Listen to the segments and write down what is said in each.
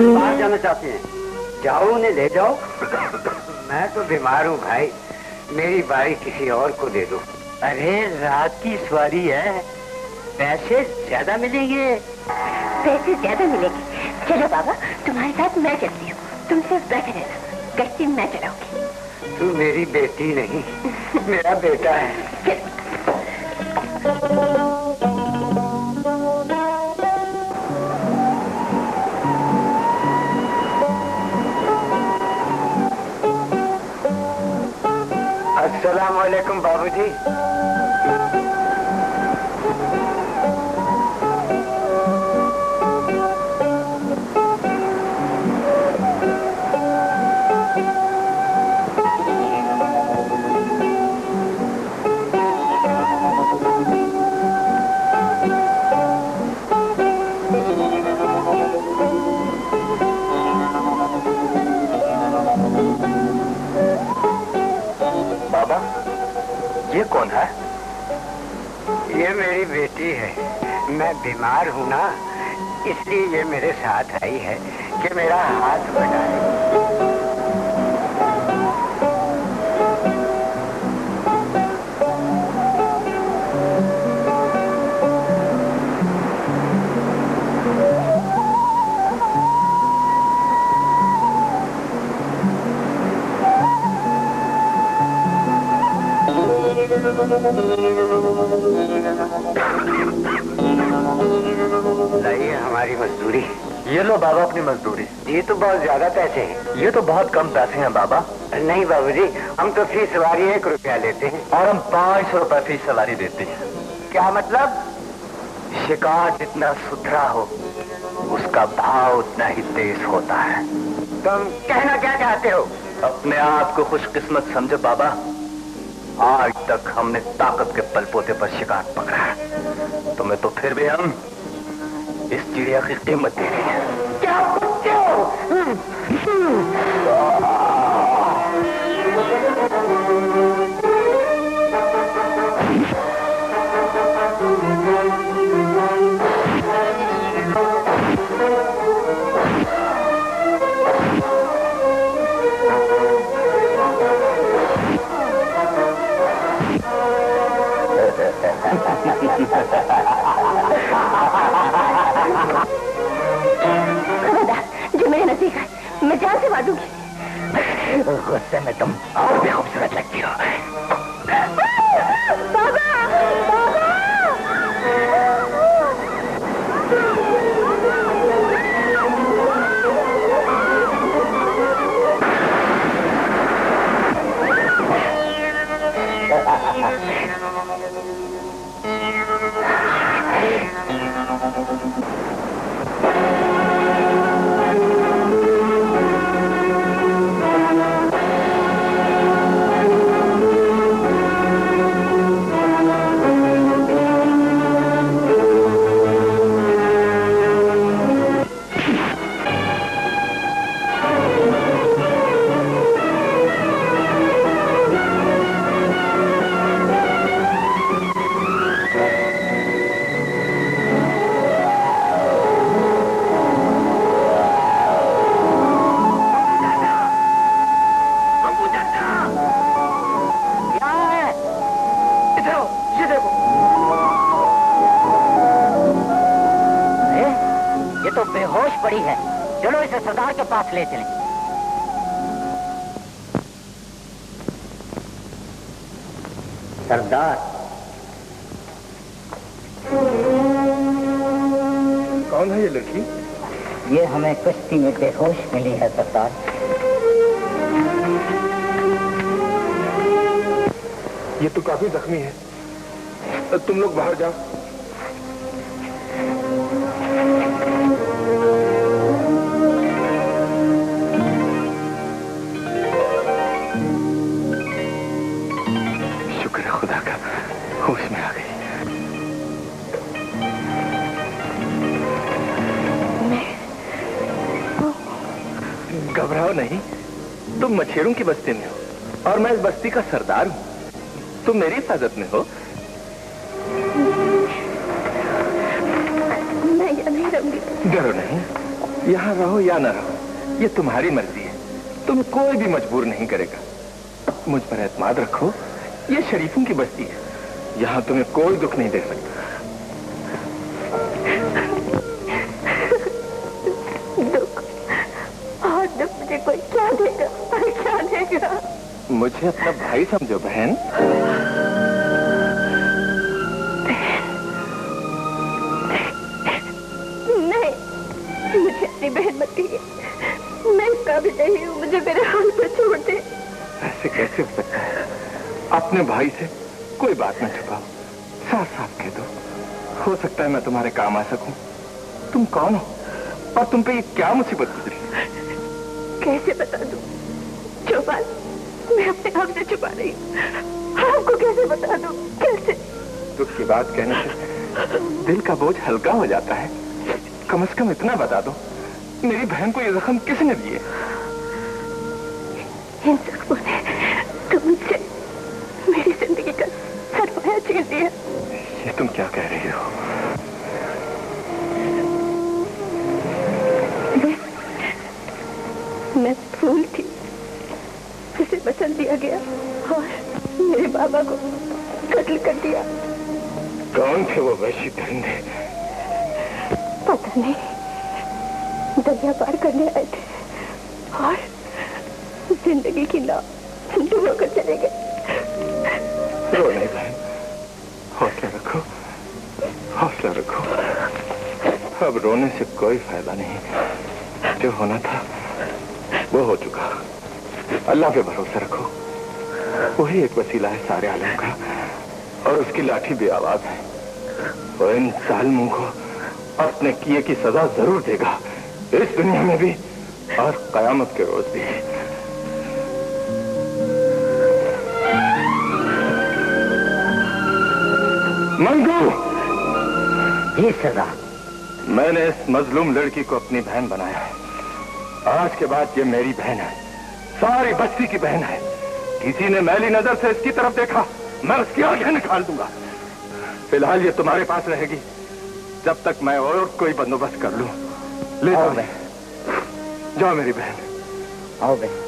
बाहर जाना चाहते हैं, जाओ उन्हें ले जाओ। मैं तो बीमार हूँ भाई, मेरी बारी किसी और को दे दो। अरे रात की सवारी है, पैसे ज्यादा मिलेंगे। पैसे ज्यादा मिलेंगे? चलो बाबा, तुम्हारे साथ मैं चलती हूँ, तुम सिर्फ बैठे रहना, गश्ती मैं चलाऊंगी। तू मेरी बेटी नहीं, मेरा बेटा है। अस्सलाम वालेकुम बाबूजी। ये कौन है? ये मेरी बेटी है। मैं बीमार हूँ ना, इसलिए ये मेरे साथ आई है कि मेरा हाथ बढ़ाए। लाइए हमारी मजदूरी। ये लो बाबा अपनी मजदूरी। ये तो बहुत ज्यादा पैसे हैं। ये तो बहुत कम पैसे हैं बाबा। नहीं बाबूजी, हम तो फी सवारी 1 रुपया लेते हैं। और हम 500 रुपए फी सवारी देते हैं। क्या मतलब? शिकार जितना सुथरा हो, उसका भाव उतना ही तेज होता है। तुम कहना क्या चाहते हो? अपने आप को खुशकिस्मत समझो बाबा, आज तक हमने ताकत के बलबूते पर शिकार पकड़ा है, तुम्हें तो फिर भी हम इस चिड़िया की कीमत दे रहे हैं। क्या कुत्ते हो? खबरदार, जो मेरे नजदीक है मैं जान से मार दूंगी। गुस्से में तुम और भी खूबसूरत लगती हो। बाबा, बाबा! सरदार के पास ले चलें। सरदार, कौन है ये लड़की? ये हमें कश्ती में बेहोश मिली है सरदार। ये तो काफी जख्मी है, तुम लोग बाहर जाओ। घबराओ नहीं, तुम मछेरों की बस्ती में हो और मैं इस बस्ती का सरदार हूँ। तुम मेरी हिफाजत में हो। मैं यहाँ नहीं रहूंगी। डरो नहीं, यहाँ रहो या ना रहो, ये तुम्हारी मर्जी है। तुम्हें कोई भी मजबूर नहीं करेगा। मुझ पर एतमाद रखो, ये शरीफों की बस्ती है, यहाँ तुम्हें कोई दुख नहीं दे सकता। दुख और दुख मुझे कोई क्या देगा, क्या देगा? मुझे अपना भाई समझो बहन। नहीं, मुझे अपनी बहन मत कहिए। मैं काबिल नहीं हूँ, मुझे मेरे हाल पर छोड़ दे। ऐसे कैसे हो सकता है? अपने भाई से कोई बात न छुपाओ, साफ साफ कह दो। हो सकता है मैं तुम्हारे काम आ सकूं। तुम कौन हो और तुम पे ये क्या मुसीबत गुजरी? कैसे बता दूं? जो बात मैं अपने आप से छुपा रही हूँ, आपको कैसे बता दूं? कैसे? दुख की बात कहने से दिल का बोझ हल्का हो जाता है। कम से कम इतना बता दो, मेरी बहन को ये जख्म किसने दिए? इन जख्मों ने तो मुझसे मेरी जिंदगी का सरमाया छीन लिया। ये तुम क्या कह रही हो? मैं फूल थी जिसे बसंत दिया गया और मेरे बाबा को कत्ल कर दिया। कौन थे वो वैशी दरिंदे? पता नहीं, दरिया पार करने आए थे और जिंदगी की नाव डुबो कर चले गए। रो नहीं बहन, हौसला रखो, हौसला रखो। अब रोने से कोई फायदा नहीं। जो होना था वो हो चुका। अल्लाह पे भरोसा रखो, वही एक वसीला है सारे आलम का, और उसकी लाठी भी आवाज है। वो इन जालिमों को अपने किए की सजा जरूर देगा, इस दुनिया में भी और कयामत के रोज भी। मंगू, ये सजा? मैंने इस मजलूम लड़की को अपनी बहन बनाया है। आज के बाद ये मेरी बहन है, सारी बस्ती की बहन है। किसी ने मैली नजर से इसकी तरफ देखा, मैं उसकी आंखें निकाल दूंगा। फिलहाल ये तुम्हारे पास रहेगी जब तक मैं और कोई बंदोबस्त कर लूं। ले जाओ, जाओ मेरी बहन। आओ बहन।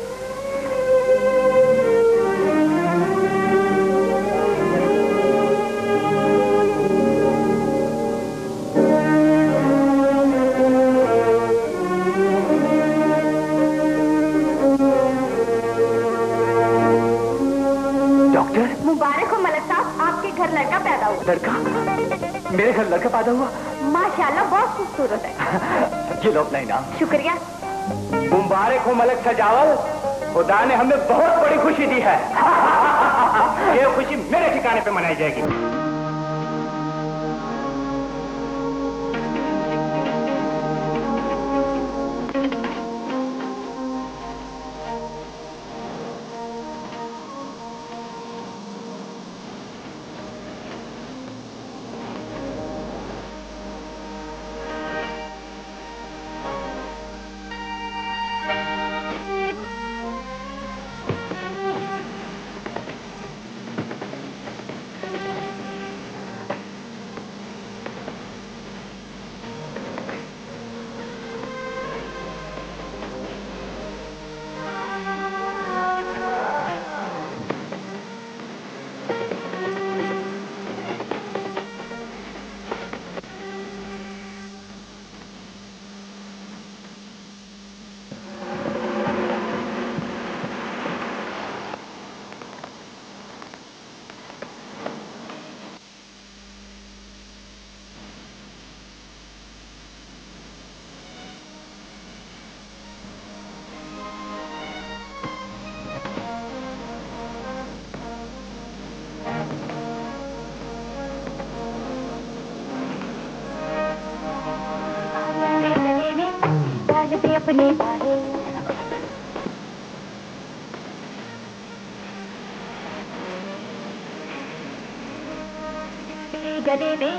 मुबारक हो मलक साहब, आपके घर लड़का पैदा हुआ। लड़का? मेरे घर लड़का पैदा हुआ? माशाल्लाह बहुत खूबसूरत है। ये लो अपना इनाम। शुक्रिया। मुबारक हो मलक सजावल, खुदा ने हमें बहुत बड़ी खुशी दी है। ये खुशी मेरे ठिकाने पे मनाई जाएगी। अपने बारे गले में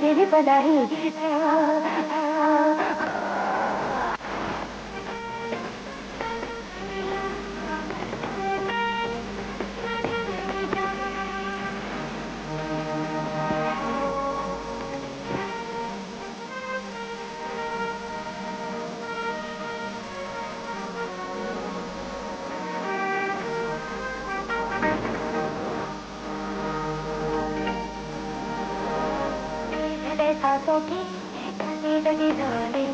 मेरी बनाई सांसों की जगी जगी ध्वनि।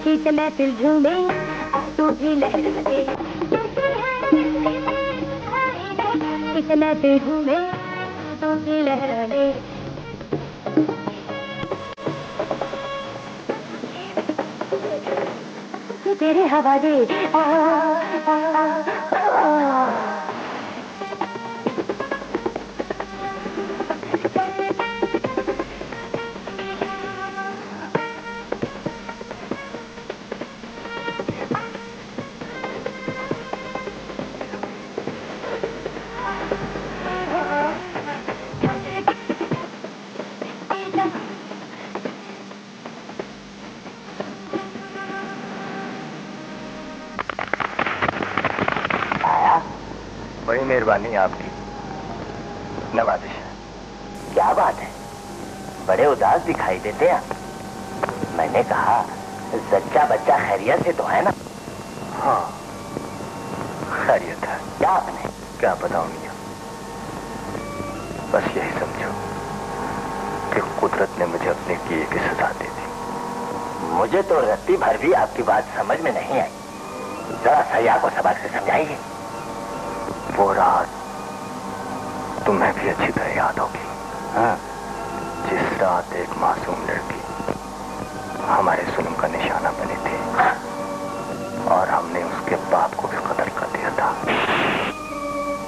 गीत महफिल झूमे तू भी लहरा दे, गीत महफिल झूमे तू भी लहरा दे। तेरे हवा दे बड़ी मेहरबानी आपकी। नवाजिश। क्या बात है, बड़े उदास दिखाई देते हैं। मैंने कहा सच्चा बच्चा खैरियत से तो है ना? हाँ खैरियत है। क्या आपने? क्या बताऊं मियां, बस यही समझो कि कुदरत ने मुझे अपने किए की सजा दे दी। मुझे तो रत्ती भर भी आपकी बात समझ में नहीं आई। जरा सैया को सबक से समझाइए। वो रात तुम्हें भी अच्छी तरह याद होगी। हाँ। जिस रात एक मासूम लड़की हमारे जुल्म का निशाना बनी थी। हाँ। और हमने उसके बाप को भी कत्ल कर दिया था।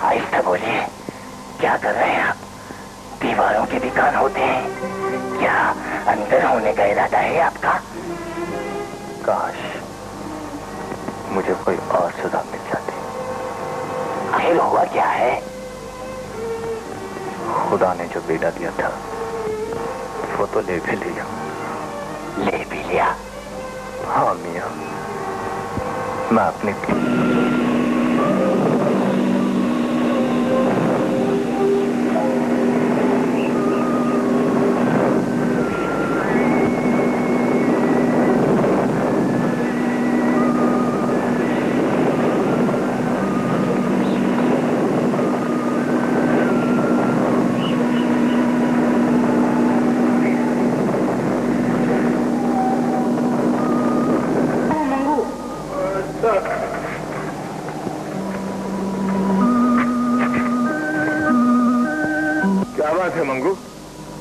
आहिस्ता बोलिए, क्या कर रहे हैं आप? दीवारों के भी कान होते हैं क्या? अंदर होने का इरादा है आपका? काश मुझे कोई और सजा मिल जाती। आखिर हुआ क्या है? खुदा ने जो बेटा दिया था वो तो ले भी लिया। ले भी लिया? हाँ मियां, मैं अपने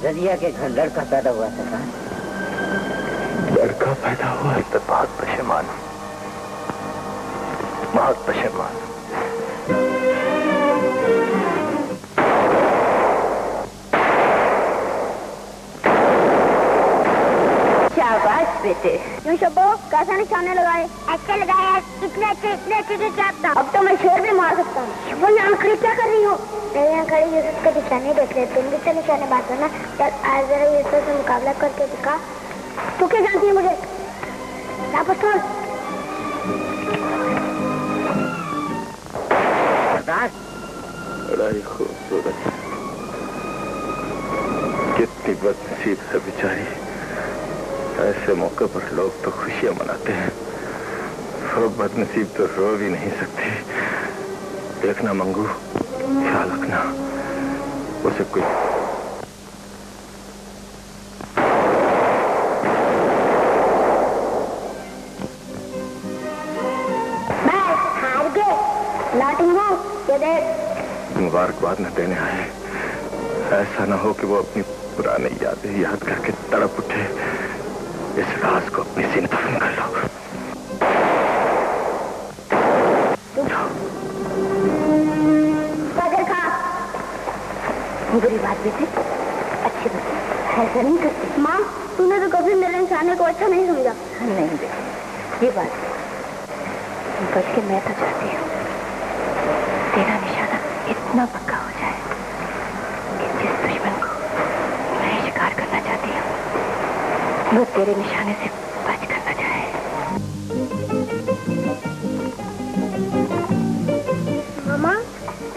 रजिया के घर लड़का पैदा हुआ था। लड़का पैदा हुआ? इस पर बहुत पशेमान हूं, बहुत पशेमान। शाबाश बेटे। यूं शब्बो कैसा निशाने लगाए? अच्छे लगाए। इतने अच्छे क्या था? अब तो मैं शेर भी मार सकता हूँ। वो यहाँ खड़ी क्या कर रही हो? यहाँ खड़ी यूसुफ के निशाने देख ले। तुम भी तो निशाने बात हो ना। चल आज जरा यूसुफ से मुकाबला करके दिखा। तू क्या जानती है मुझे? वापस छोड़। बड़ा ही खूबसूरत, कितनी बदनसीब है बेचारी। ऐसे मौके पर लोग तो खुशियां मनाते हैं, वो बदनसीब तो रो भी नहीं सकती। देखना मंगू, ख्याल रखना उसे कुछ। बस हार गए, लौटूंगा। ये देख मुबारकबाद न देने आए। ऐसा ना हो कि वो अपनी पुरानी यादें याद करके तड़प उठे इस राज को अपने सीने दफन कर लो। बुरी बात बेटे, अच्छी बात ऐसा नहीं करती। माँ, तूने तो कभी मेरे इंसाने को अच्छा नहीं समझा। नहीं बेटे, ये बात बच के मैं तो चाहती हूँ तेरा निशाना इतना पक्का हो जाए कि जिस दुश्मन को मैं शिकार करना चाहती हूँ वो तेरे निशाने से बच कर न जाए। मामा,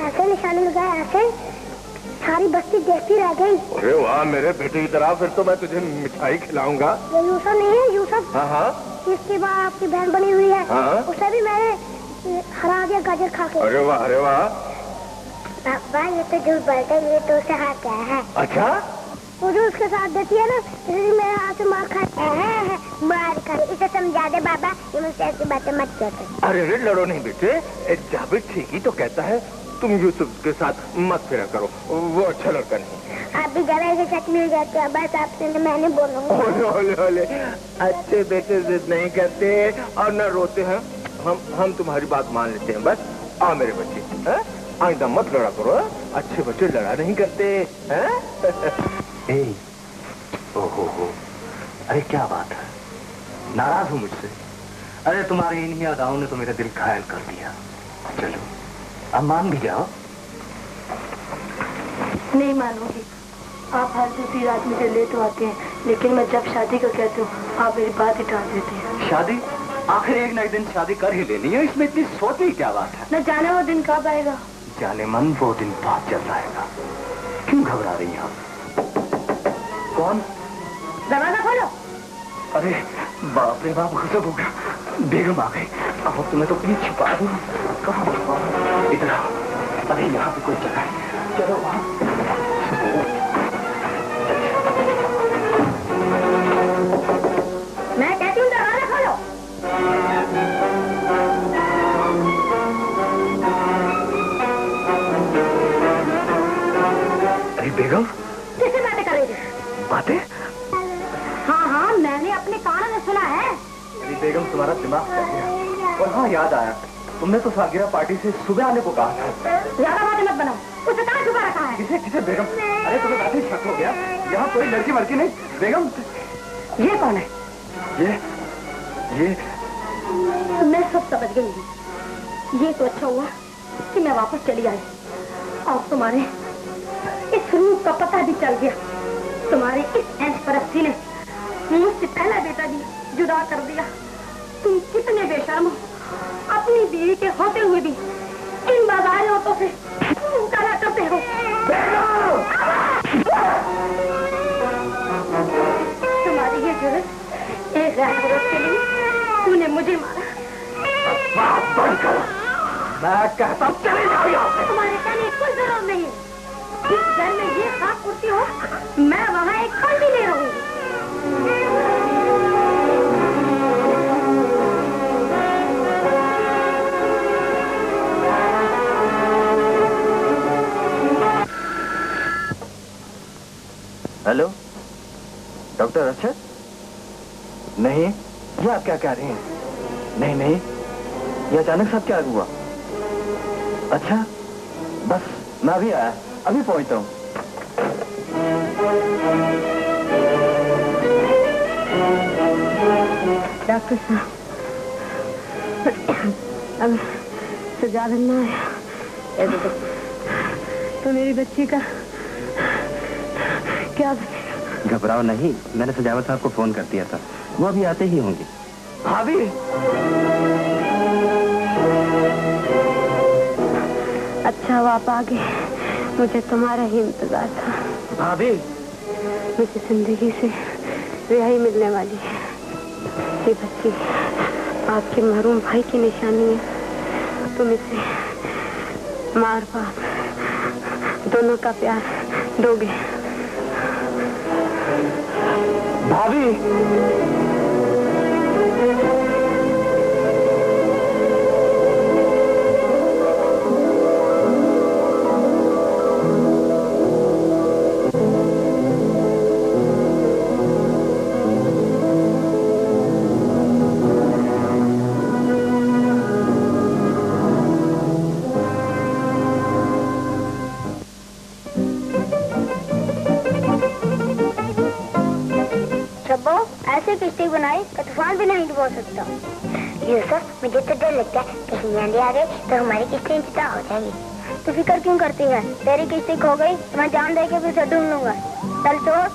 ऐसे निशाने लगाए, ऐसे सारी बस्ती देखती रह गई। अरे वाह मेरे बेटे की तरह, फिर तो मैं तुझे मिठाई खिलाऊंगा। ये यूसुफ नहीं है? यूसुफ, हाँ हाँ, इसकी माँ आपकी बहन बनी हुई है। हाँ? उसे भी मैंने हरा दिया गाजर खा के। अरे वाह, अरे वाह। पापा, ये तो झूठ बोलते हैं, ये तो उसे हाथ क्या है। अच्छा, वो जो उसके साथ देती है ना, इसलिए मेरे हाथ से मार खाए। मार खाए, इसे समझा दे बाबा, ये मुझसे ऐसी बातें मत कहते। अरे अरे लड़ो नहीं बेटे, जावेद ठीक ही तो कहता है, तुम यूसुफ के साथ मत फिरा करो, वो अच्छा लड़का नहीं। आप भी जरा ऐसे सच मिल जाते हैं, बस आपसे मैंने बोलूंगा। ओले ओले ओले, अच्छे बेटे जिद नहीं करते और न रोते हैं। हम तुम्हारी बात मान लेते हैं बस। आओ मेरे बच्चे, आइंदा मत लड़ा करो, अच्छे बच्चे लड़ा नहीं करते हैं। ओहो, अरे क्या बात है, नाराज हो मुझसे? अरे तुम्हारी इन्हीं अदाओं ने तो मेरा दिल घायल कर दिया। चलो अब मान भी जाओ। नहीं मानूंगी, आप हर दूसरी रात मुझे ले तो आते हैं, लेकिन मैं जब शादी का कहती हूँ आप मेरी बात ही टाल देते हैं। शादी? आखिर एक न एक दिन शादी कर ही लेनी है, इसमें इतनी सोचने की क्या बात है? न जाने वो दिन कब आएगा। जाने मन, वो दिन बहुत जल्द आएगा। क्यों घबरा रही हैं? कौन? दरवाजा खोलो। अरे बाप रे बाप, गजब हो गया, बेगम आ गई। अब तुम्हें तो कहीं छुपा दूं। कहाँ छुपा? इधर आओ। अरे यहाँ पे कोई जगह है, चलो वहाँ। मैं कहती हूँ दरवाजा खोलो। अरे बेगम, किससे बातें कर रही थी? बातें? हाँ, मैंने अपने कानों में सुना है। अरे बेगम, तुम्हारा दिमाग चल गया। और हाँ, याद आया, तुमने तो सालगिरह पार्टी से सुबह आने को कहा था। ज्यादा बातें मत बनाओ, उसे कहाँ छुपा रखा है? किसे बेगम? अरे तुम्हें वैसे ही शक हो गया, यहाँ कोई लड़की मड़की नहीं। बेगम, ये कौन है? ये मैं सब समझ गई हूँ। ये तो अच्छा हुआ कि मैं वापस चली आई और तुम्हारे इस रूप का पता भी चल गया। तुम्हारे इस ऐश परस्ती ने मुझसे पहला बेटा भी जुदा कर दिया। तुम कितने बेशर्म हो, अपनी बीवी के होते हुए भी इन बाजारी औरतों से करा करते हो। तुम्हारी ये जरूरत एक रात के लिए तूने मुझे मारा। बात बंद करो, मैं कहता हूँ चले जाओ यहाँ से। तुम्हारे कहने की कोई जरूरत नहीं है। जिस घर में ये खास कुर्सी हो, मैं वहाँ एक पल भी नहीं रहूंगी। Hello, doctor Arshad? नहीं, ये आप क्या कह रही हैं? नहीं, ये अचानक सब क्या हुआ? अच्छा, बस मैं अभी आया, अभी पहुंचता हूँ। डॉक्टर साहब, अब सजाद ना आया तो मेरी बच्ची का क्या? घबराओ नहीं, मैंने सजावत साहब को फोन कर दिया था, वो अभी आते ही होंगे। भाभी, अच्छा वो आप आ गए, मुझे तुम्हारा ही इंतजार था। भाभी, मुझे जिंदगी से रिहाई मिलने वाली है। ये बच्ची आपके महरूम भाई की निशानी है। तुम इसे मार बाप दोनों का प्यार दोगे। भाभी, शब्बो, ऐसी किश्ती बनाई कि तूफान भी नहीं डुबो सकता। यूसुफ, मुझे तो डर लगता है कहीं आंधी आ गई तो हमारी किश्ती चिता हो जाएगी। तू फिक्र क्यों करती है? तेरी किश्ती खो गई तो मैं जान दे के फिर से ढूंढ लूंगा। चल छोड़।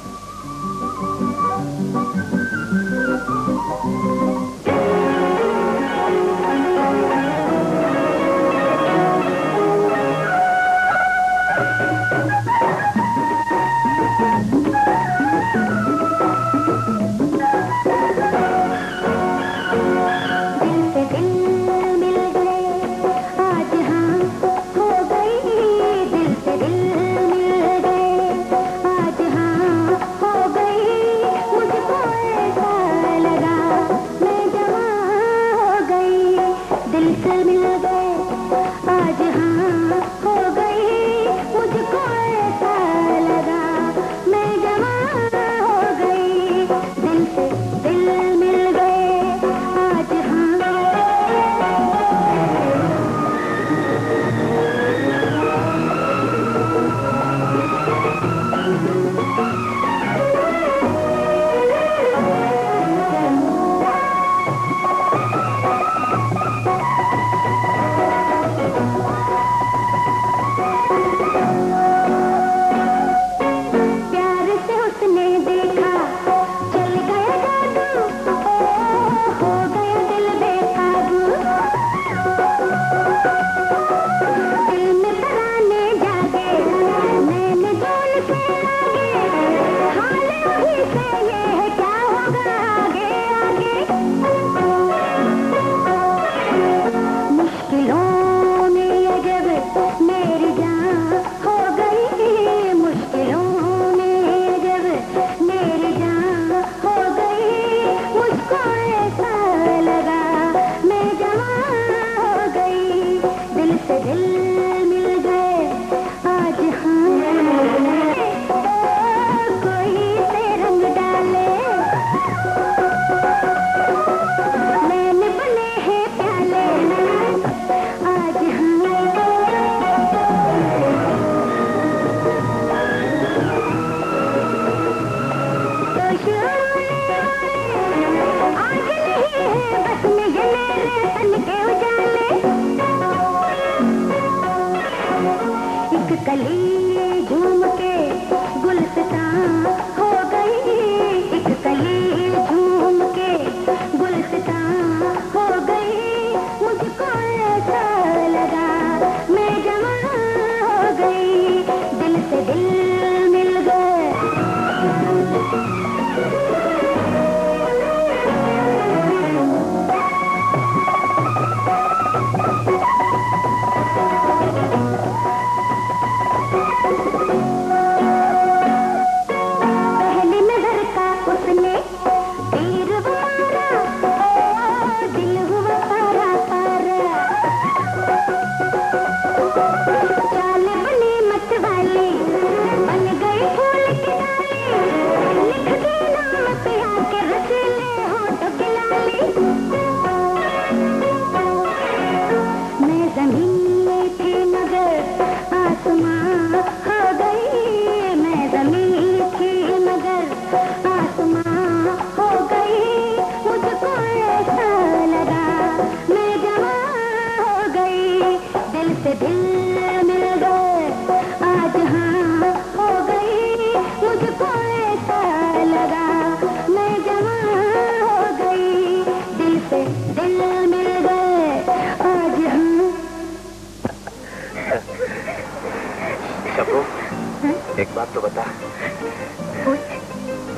एक बात तो बता,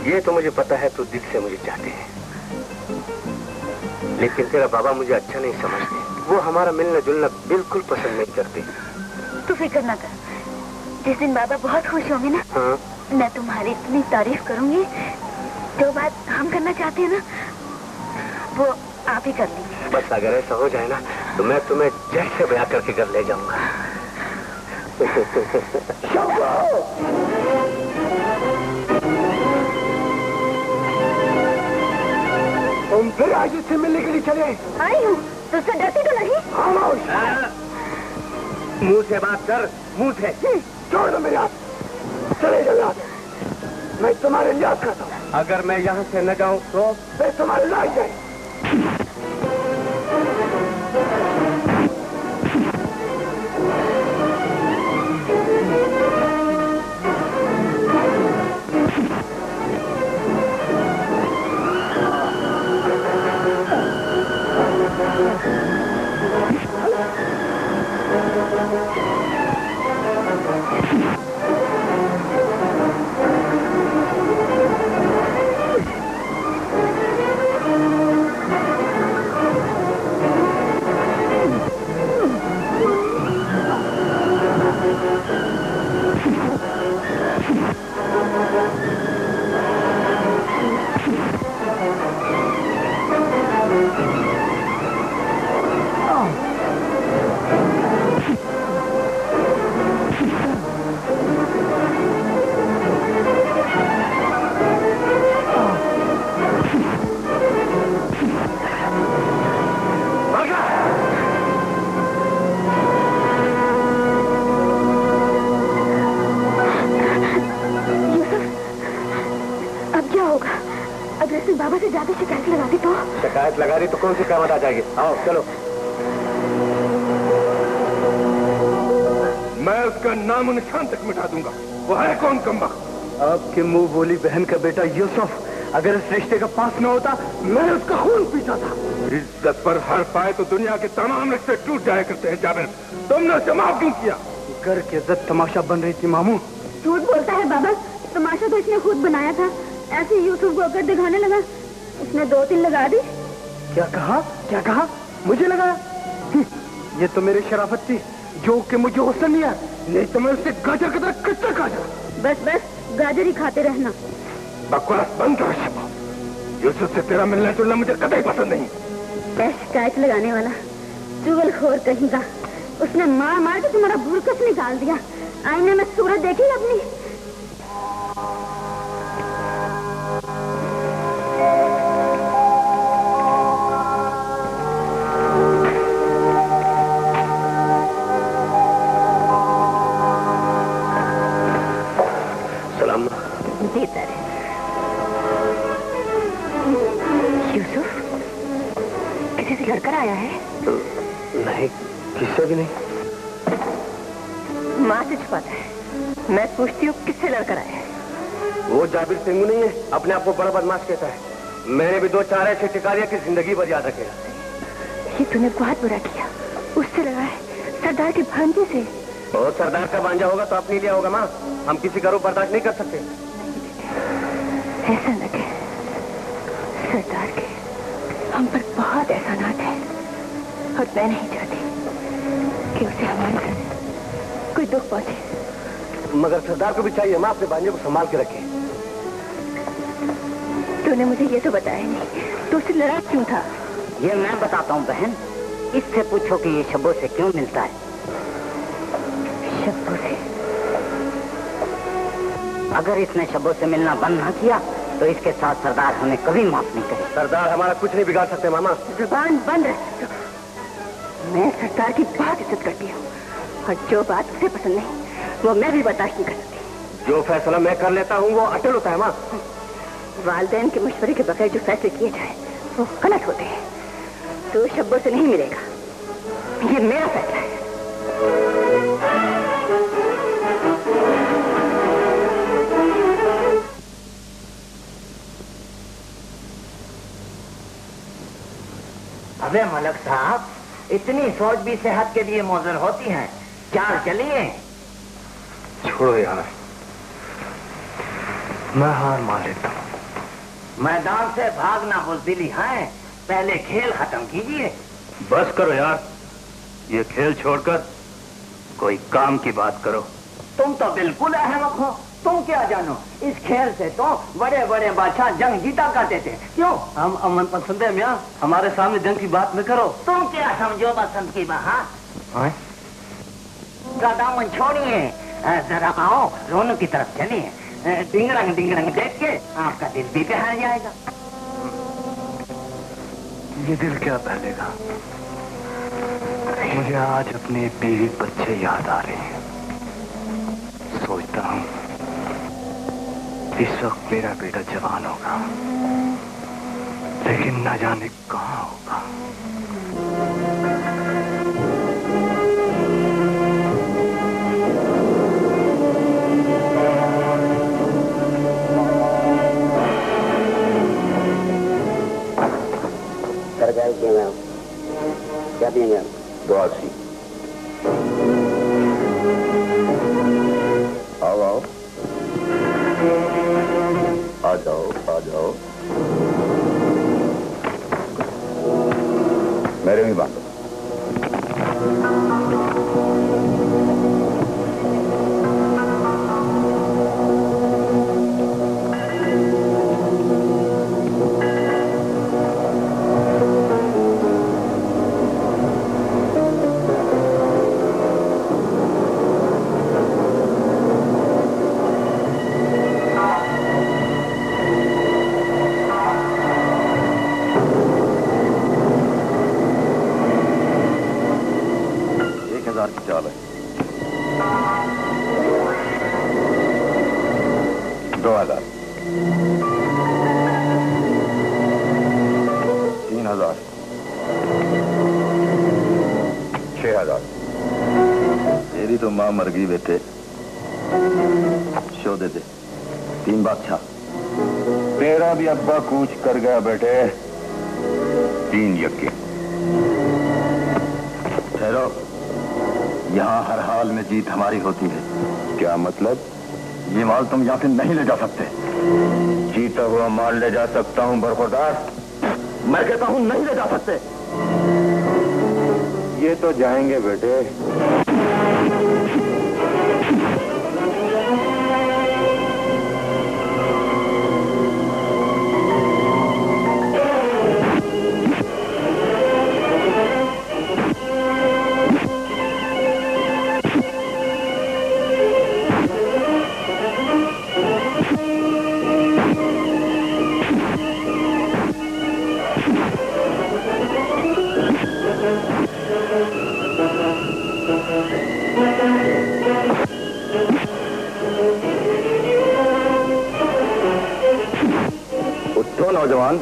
ये तो मुझे पता है तू दिल से मुझे चाहती है, लेकिन तेरा बाबा मुझे अच्छा नहीं समझते। वो हमारा मिलना जुलना बिल्कुल पसंद नहीं करते। तू फिक्र ना कर, जिस दिन बाबा बहुत खुश होंगे ना, हाँ? मैं तुम्हारी इतनी तारीफ करूंगी, जो बात हम करना चाहते हैं ना, वो आप ही कर लेंगे। बस अगर ऐसा हो जाए ना, तो मैं तुम्हें जैसे ब्याह करके घर ले जाऊंगा। तुम फिर आज इससे मिलने के लिए चले? आई हूँ, तुझसे डरती तो नहीं? मुंह से बात कर, मुंह से। छोड़ दो मेरे हाथ, चले जाओ। मैं तुम्हारे लिहाज करता हूँ। अगर मैं यहाँ से न जाऊँ तो मैं तुम्हारी लाई जाए। बाबा से ज्यादा शिकायत लगा दी तो? शिकायत लगा दी तो कौन सी कीमत आ जाएगी? आओ चलो। मैं उसका नाम निशान तक मिटा दूंगा। वो है कौन कमबख्त? आपके मुंह बोली बहन का बेटा यूसुफ। अगर इस रिश्ते का पास न होता मैं उसका खून पीता था। इज्जत पर हर पाए तो दुनिया के तमाम रिश्ते टूट जाया करते हैं। जाबिर, तुमने उसे माफ क्यों किया? घर की इज्जत तमाशा बन रही थी मामू। झूठ बोलता है बाबा, तमाशा तो इसने खुद बनाया था। ऐसे यूसुफ को अगर दिखाने लगा, उसने 2-3 लगा दी। क्या कहा? क्या कहा? मुझे लगाया? ये तो मेरी शराफत थी जो कि मुझे गुस्सा नहीं आया, नहीं तो मैं उससे गाजर की तरह कच्चा गाजर। बस बस गाजर ही खाते रहना। बकवास बंद कर शिबा। यूसुफ से तेरा मिलना जुलना मुझे कतई पसंद नहीं। शिकायत लगाने वाला चुगलखोर कहेगा। उसने मार मार के तुम्हारा भूरकस निकाल दिया। आईने में सूरत देखी अपनी? सलाम। यूसुफ, किसी से लड़कर आया है? नहीं, किससे भी नहीं। माँ से छुपाता है। मैं पूछती हूँ किससे लड़कर आया है? वो जाबिर सिंह नहीं है, अपने आप को बड़ा बदमाश कहता है। मैंने भी 2-4 ऐसे टिका दिया कि जिंदगी भर याद रखेगा। ये तूने बहुत बुरा किया। उससे लगा है, सरदार के भांजे से। और सरदार का भांजा होगा तो अपने लिए होगा माँ। हम किसी का रूप बर्दाश्त नहीं कर सकते। ऐसा लगे सरदार के हम पर बहुत एहसानात है और मैं नहीं चाहती कि उसे हमारे घर कोई दुख पहुंचे। मगर सरदार को भी चाहिए माँ अपने भांजे को संभाल के रखे। तूने मुझे ये तो बताया नहीं, तो उससे लड़ा क्यों था? ये मैं बताता हूँ बहन। इससे पूछो कि ये शब्बों से क्यों मिलता है। शब्बों से? अगर इसने शब्बों से मिलना बंद ना किया तो इसके साथ सरदार हमें कभी माफ नहीं करे। सरदार हमारा कुछ नहीं बिगाड़ सकते मामा। जुबान बंद रख। मैं सरदार की बहुत इज्जत करती हूँ और जो बात उसे पसंद नहीं वो मैं भी बर्दाश्त नहीं कर सकती। जो फैसला मैं कर लेता हूँ वो अटल होता है माँ। वालिदैन के मशवरे के बगैर जो फैसले किए जाए वो गलत होते हैं। तो शब्बों से नहीं मिलेगा, ये मेरा फैसला है। अबे मलक साहब, इतनी सोच भी सेहत के लिए मौजूद होती है। चाल चलिए। छोड़ो यार, मैं हार मान लेता हूँ। मैदान से भागना बुज़दिली है, पहले खेल खत्म कीजिए। बस करो यार, ये खेल छोड़कर कोई काम की बात करो। तुम तो बिल्कुल अहमक हो। तुम क्या जानो, इस खेल से तो बड़े बड़े बादशाह जंग जीता करते थे। क्यों? हम अमन पसंद है मियाँ, हमारे सामने जंग की बात न करो। तुम क्या समझो बसंत की बहार? दामन छोड़िए, जरा आओ रोनों की तरफ चलिए। डिंगरंग देख के आपका दिल भी बहल जाएगा। ये दिल क्या पहलेगा? मुझे आज अपने बीवी बच्चे याद आ रहे हैं। सोचता हूँ इस वक्त मेरा बेटा जवान होगा, लेकिन न जाने कहां होगा। क्या पिएंगे आप? 82। आओ आओ, आ जाओ आ जाओ। मेरे भी बांधो। चाल है 2000, 3000, 6000। तेरी तो मां मर गई बेटे, शो दे दे। 3 बादशाह। तेरा भी अब्बा कूच कर गया बेटे। 3 यज्ञ। ठहरो, यहाँ हर हाल में जीत हमारी होती है। क्या मतलब? ये माल तुम यहाँ से नहीं ले जा सकते। जीता हुआ माल ले जा सकता हूँ बरखुरदार। मैं कहता हूँ नहीं ले जा सकते। ये तो जाएंगे बेटे। उठो नौजवान।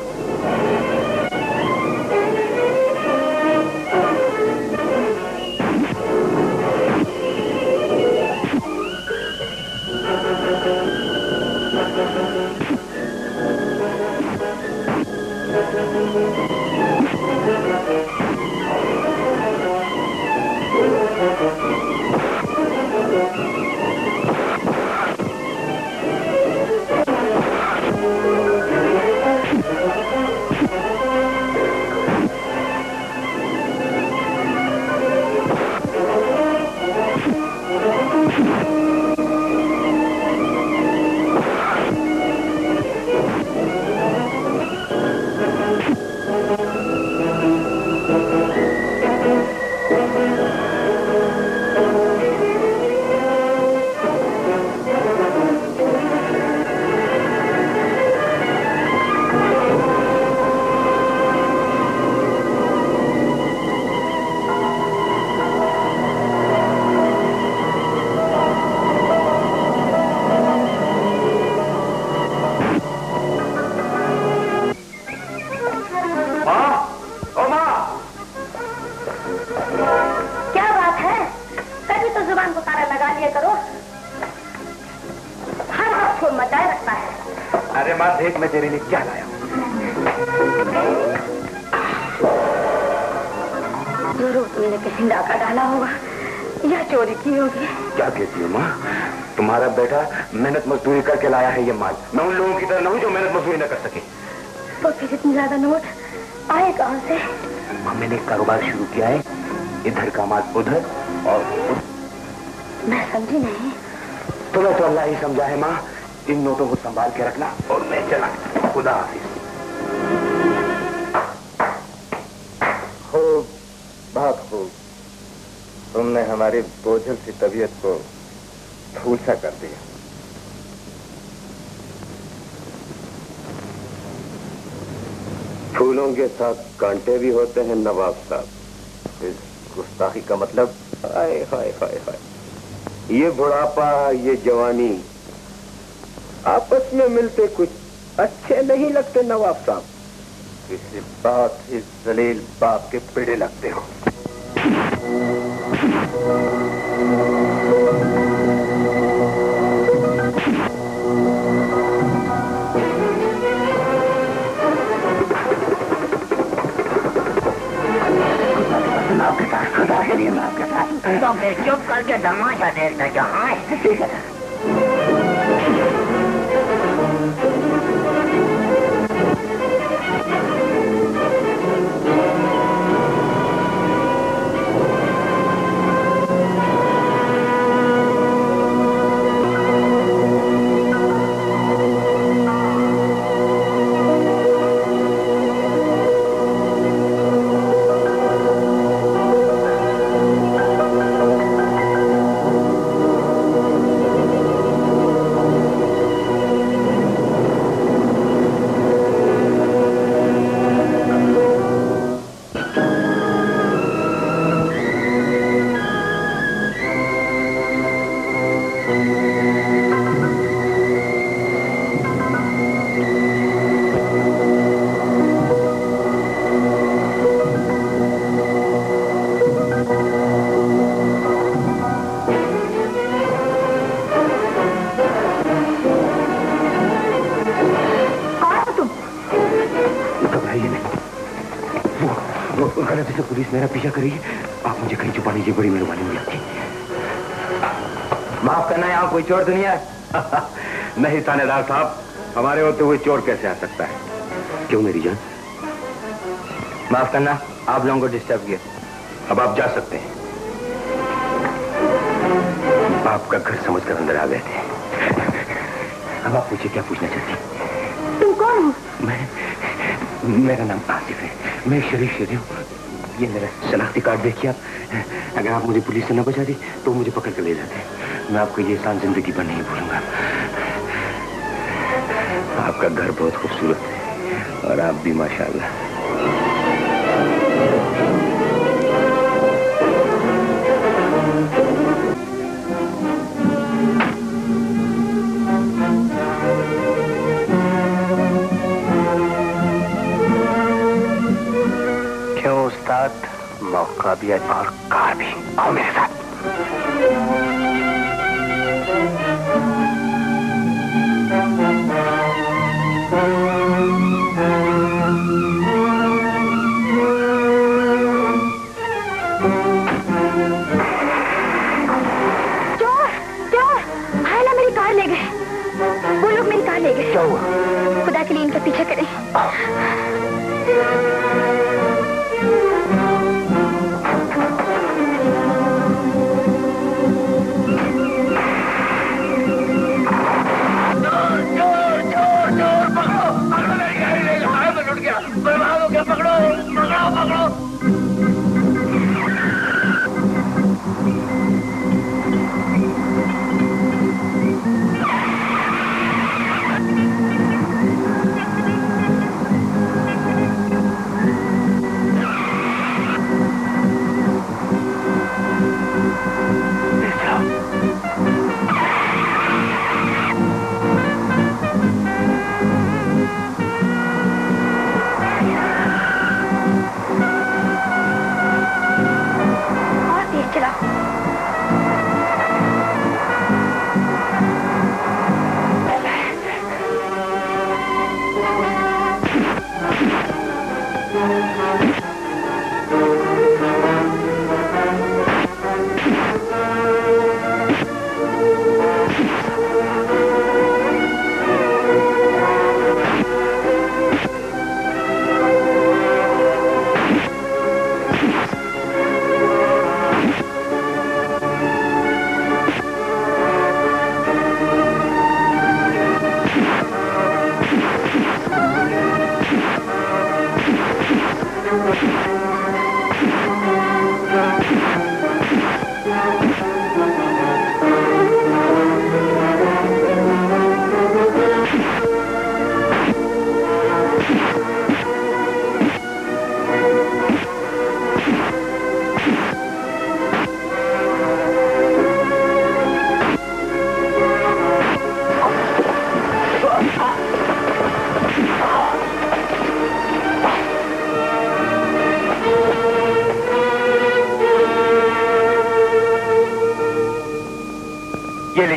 देख मैं तेरे लिए क्या लाया हूं। जरूर तुमने कहीं डाका डाला होगा या चोरी की होगी। क्या कहती हो माँ? तुम्हारा बेटा मेहनत मजदूरी करके लाया है ये माल। मैं उन लोगों की तरह नहीं जो मेहनत मजदूरी न कर सके। तो फिर इतनी ज्यादा नोट आए कहां से? माँ मैंने एक कारोबार शुरू किया है, इधर का माल उधर और मैं समझी नहीं। तुम्हें तो अल्लाह ही समझा है माँ। इन नोटों को संभाल के रखना और मैं चला। खुदा हाफिज। खूब, बहुत खूब। तुमने हमारी बोझल सी तबीयत को फूल सा कर दिया। फूलों के साथ कांटे भी होते हैं नवाब साहब। इस गुस्ताखी का मतलब? हाय हाय हाय हाय, ये बुढ़ापा, ये जवानी आपस में मिलते कुछ अच्छे नहीं लगते नवाब साहब। किसी बात इस जलील बाप के पेड़े लगते हो। खुदा के लिए माफ करता। तो फिर चुप करके तमाशा देखता क्या? ठीक है। पुलिस मेरा पीछा करी, आप मुझे कहीं छुपा लीजिए, बड़ी मेहरबानी होगी आपकी। माफ करना, यहाँ कोई चोर तो नहीं है? नहीं थानेदार साहब, हमारे होते हुए चोर कैसे आ सकता है? क्यों मेरी जान? माफ करना, आप लोगों को डिस्टर्ब किया। अब आप जा सकते हैं। बाप का घर समझकर अंदर आ गए थे। अब आप पूछिए क्या पूछना चाहती? तुम कौन हो? मेरा नाम आसिफ है, मैं शरीफ हूँ। ये मेरा शनाख्ती कार्ड देखिए आप। अगर आप मुझे पुलिस से न बचा दी तो मुझे पकड़ कर ले जाते। मैं आपको ये एहसान जिंदगी भर नहीं भूलूंगा। आपका घर बहुत खूबसूरत है और आप भी माशाल्लाह। मौका भी और कार भी। आओ मेरे साथ। चोर चोर भाई ना मेरी कार ले गए। वो लोग मेरी कार ले गए। क्या हुआ? खुदा के लिए इनका पीछा करें।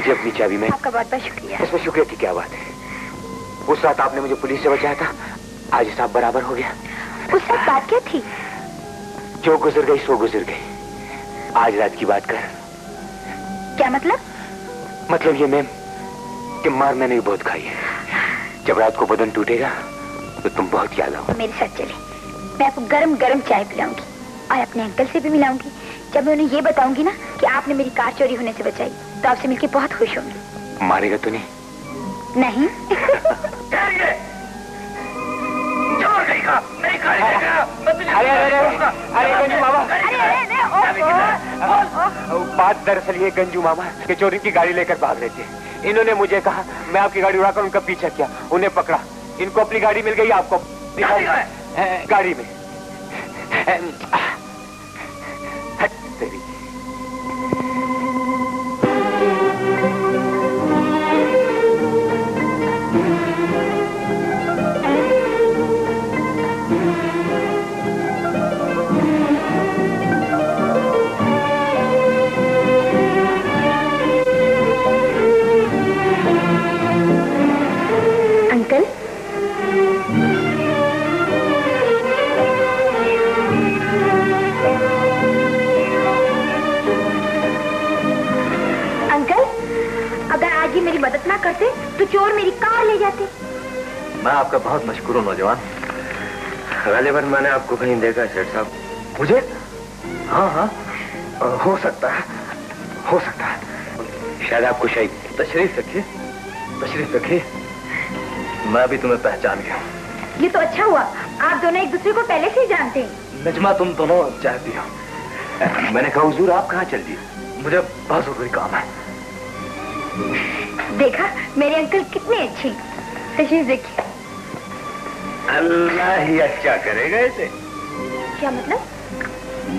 लीजिए अपनी चाबी में। आपका बहुत बहुत शुक्रिया। इसमें शुक्रिया की क्या बात है? उस रात आपने मुझे पुलिस से बचाया था, आज हिसाब बराबर हो गया। उस वक्त बात क्या थी? जो गुजर गई सो गुजर गई, आज रात की बात कर। क्या मतलब? मतलब ये मैम कि मार मैंने भी बहुत खाई है। जब रात को बदन टूटेगा तो तुम बहुत याद आओ। मेरे साथ चले, मैं आपको गरम गरम चाय पिलाऊंगी और अपने अंकल से भी मिलाऊंगी। जब मैं उन्हें ये बताऊंगी ना कि आपने मेरी कार चोरी होने से बचाई, तो आपसे मिलकर बहुत खुश होंगी। मारेगा तो नहीं? नहीं। अरे मामा, बात दरअसल ये गंजू मामा के चोरी की गाड़ी लेकर भाग रहे थे। इन्होंने मुझे कहा, मैं आपकी गाड़ी उड़ाकर उनका पीछा किया, उन्हें पकड़ा। इनको अपनी गाड़ी मिल गई, आपको गाड़ी में। तो चोर मेरी कार ले जाते। मैं आपका बहुत मशकूर हूँ नौजवान। गालिबन मैंने आपको कहीं देखा सेठ साहब। मुझे? हाँ हाँ, हो सकता है, हो सकता है। शायद आपको शायद। तशरीफ रखिए, तशरीफ रखिए। मैं भी तुम्हें पहचान गया। ये तो अच्छा हुआ, आप दोनों एक दूसरे को पहले से ही जानते हैं। नजमा, तुम दोनों चाहती हो। मैंने कहा हुजूर आप कहाँ चल दिए? मुझे बहुत जरूरी काम है। देखा मेरे अंकल कितने अच्छे। तशरीफ देखिए। अल्लाह ही अच्छा करेगा इसे। क्या मतलब?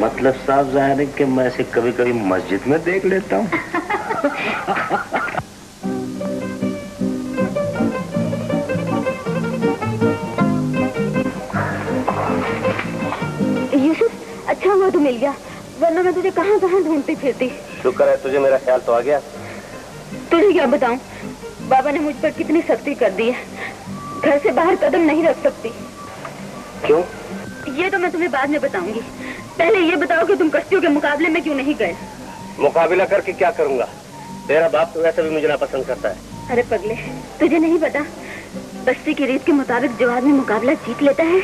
मतलब साफ जाहिर है कि मैं इसे कभी कभी मस्जिद में देख लेता हूँ। यूसुफ, अच्छा हुआ तू मिल गया, वरना मैं तुझे कहाँ कहाँ ढूंढती फिरती। शुक्र है तुझे मेरा ख्याल तो आ गया। तुझे क्या बताऊं, बाबा ने मुझ पर कितनी सख्ती कर दी है। घर से बाहर कदम नहीं रख सकती। क्यों? ये तो मैं तुम्हें बाद में बताऊंगी। पहले ये बताओ कि तुम कश्तियों के मुकाबले में क्यों नहीं गए? मुकाबला करके क्या करूंगा? तेरा बाप तो वैसे भी मुझे नापसंद करता है। अरे पगले, तुझे नहीं पता, बस्ती की रीत के मुताबिक जो आदमी मुकाबला जीत लेता है,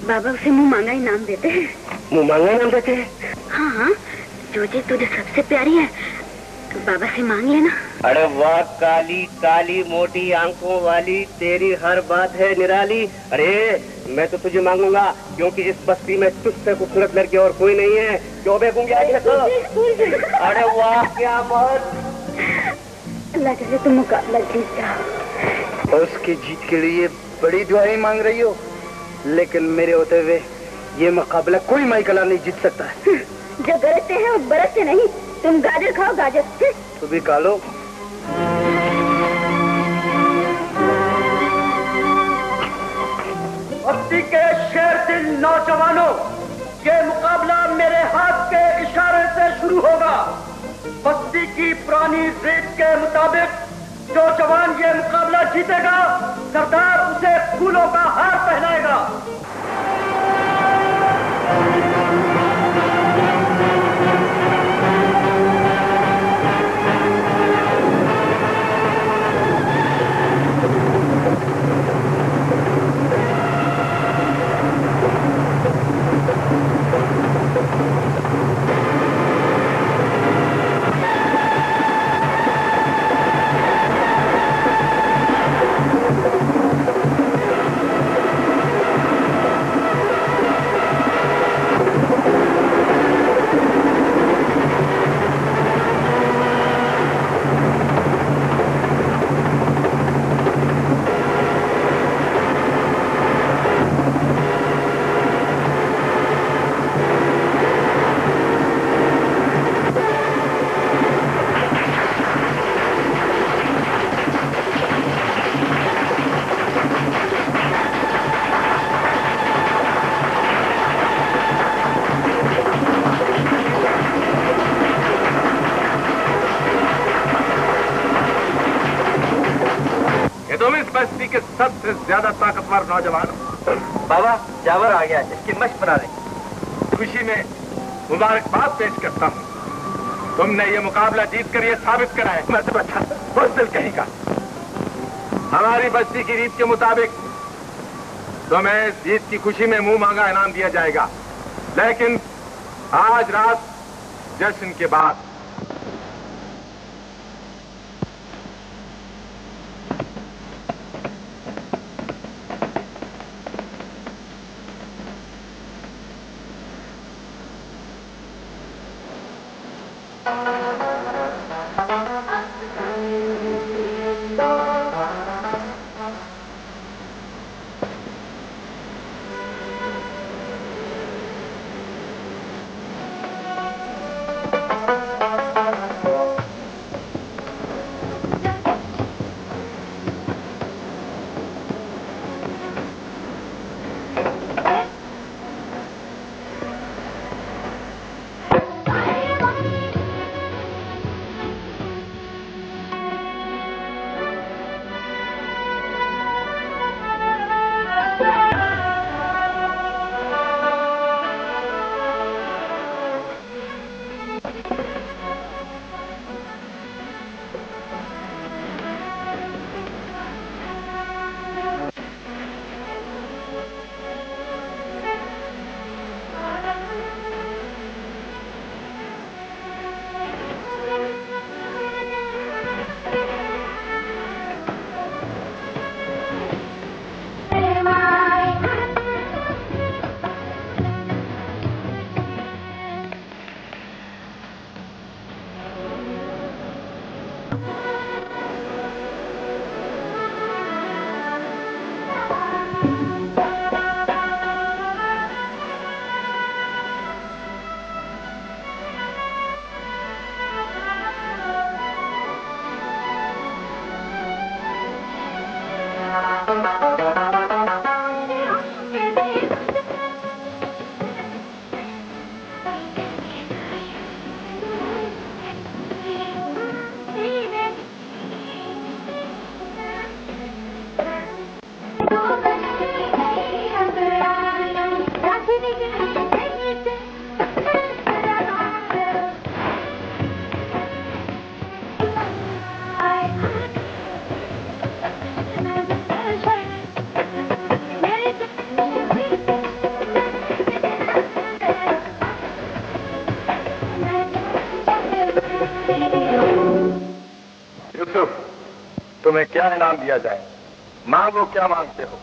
बाबा उसे मुंह मांगा इनाम देते हैं। मुंह मांगा इनाम देते हैं? हाँ हाँ, जो चीज तुझे सबसे प्यारी है तो बाबा से मांग लेना। अरे वाह, काली काली मोटी आंखों वाली, तेरी हर बात है निराली। अरे मैं तो तुझे मांगूंगा, क्योंकि इस बस्ती में तुझसे खूबसूरत लड़की और कोई नहीं है। क्यों बेगूंगी आगे तो? अरे वाह क्या बात। अल्लाह करे तुम मुकाबला जीत जाओ। और उसकी जीत के लिए बड़ी दुआएं मांग रही हो, लेकिन मेरे होते हुए ये मुकाबला कोई माई कला नहीं जीत सकता है। जो गरजते हैं वो बरसते नहीं। तुम गाजर खाओ, गाजर। तू भी खा लो। बस्ती के शेर दिल नौजवानों, ये मुकाबला मेरे हाथ के इशारे से शुरू होगा। बस्ती की पुरानी रीत के मुताबिक जो जवान ये मुकाबला जीतेगा, सरदार उसे फूलों का हार पहनाएगा। से ज्यादा ताकतवर नौजवान हूँ। बाबा जावर आ गया, इसकी मश्क बना लें। खुशी में मुबारकबाद पेश करता हूँ। तुमने ये मुकाबला जीत कर ये साबित करा है मैं तो अच्छा बुज़दिल कहीं का। हमारी बस्ती की रीत के मुताबिक तुम्हें इस जीत की खुशी में मुंह मांगा इनाम दिया जाएगा, लेकिन आज रात जश्न के बाद तुम्हें क्या इनाम दिया जाए? मांगो, क्या मांगते हो?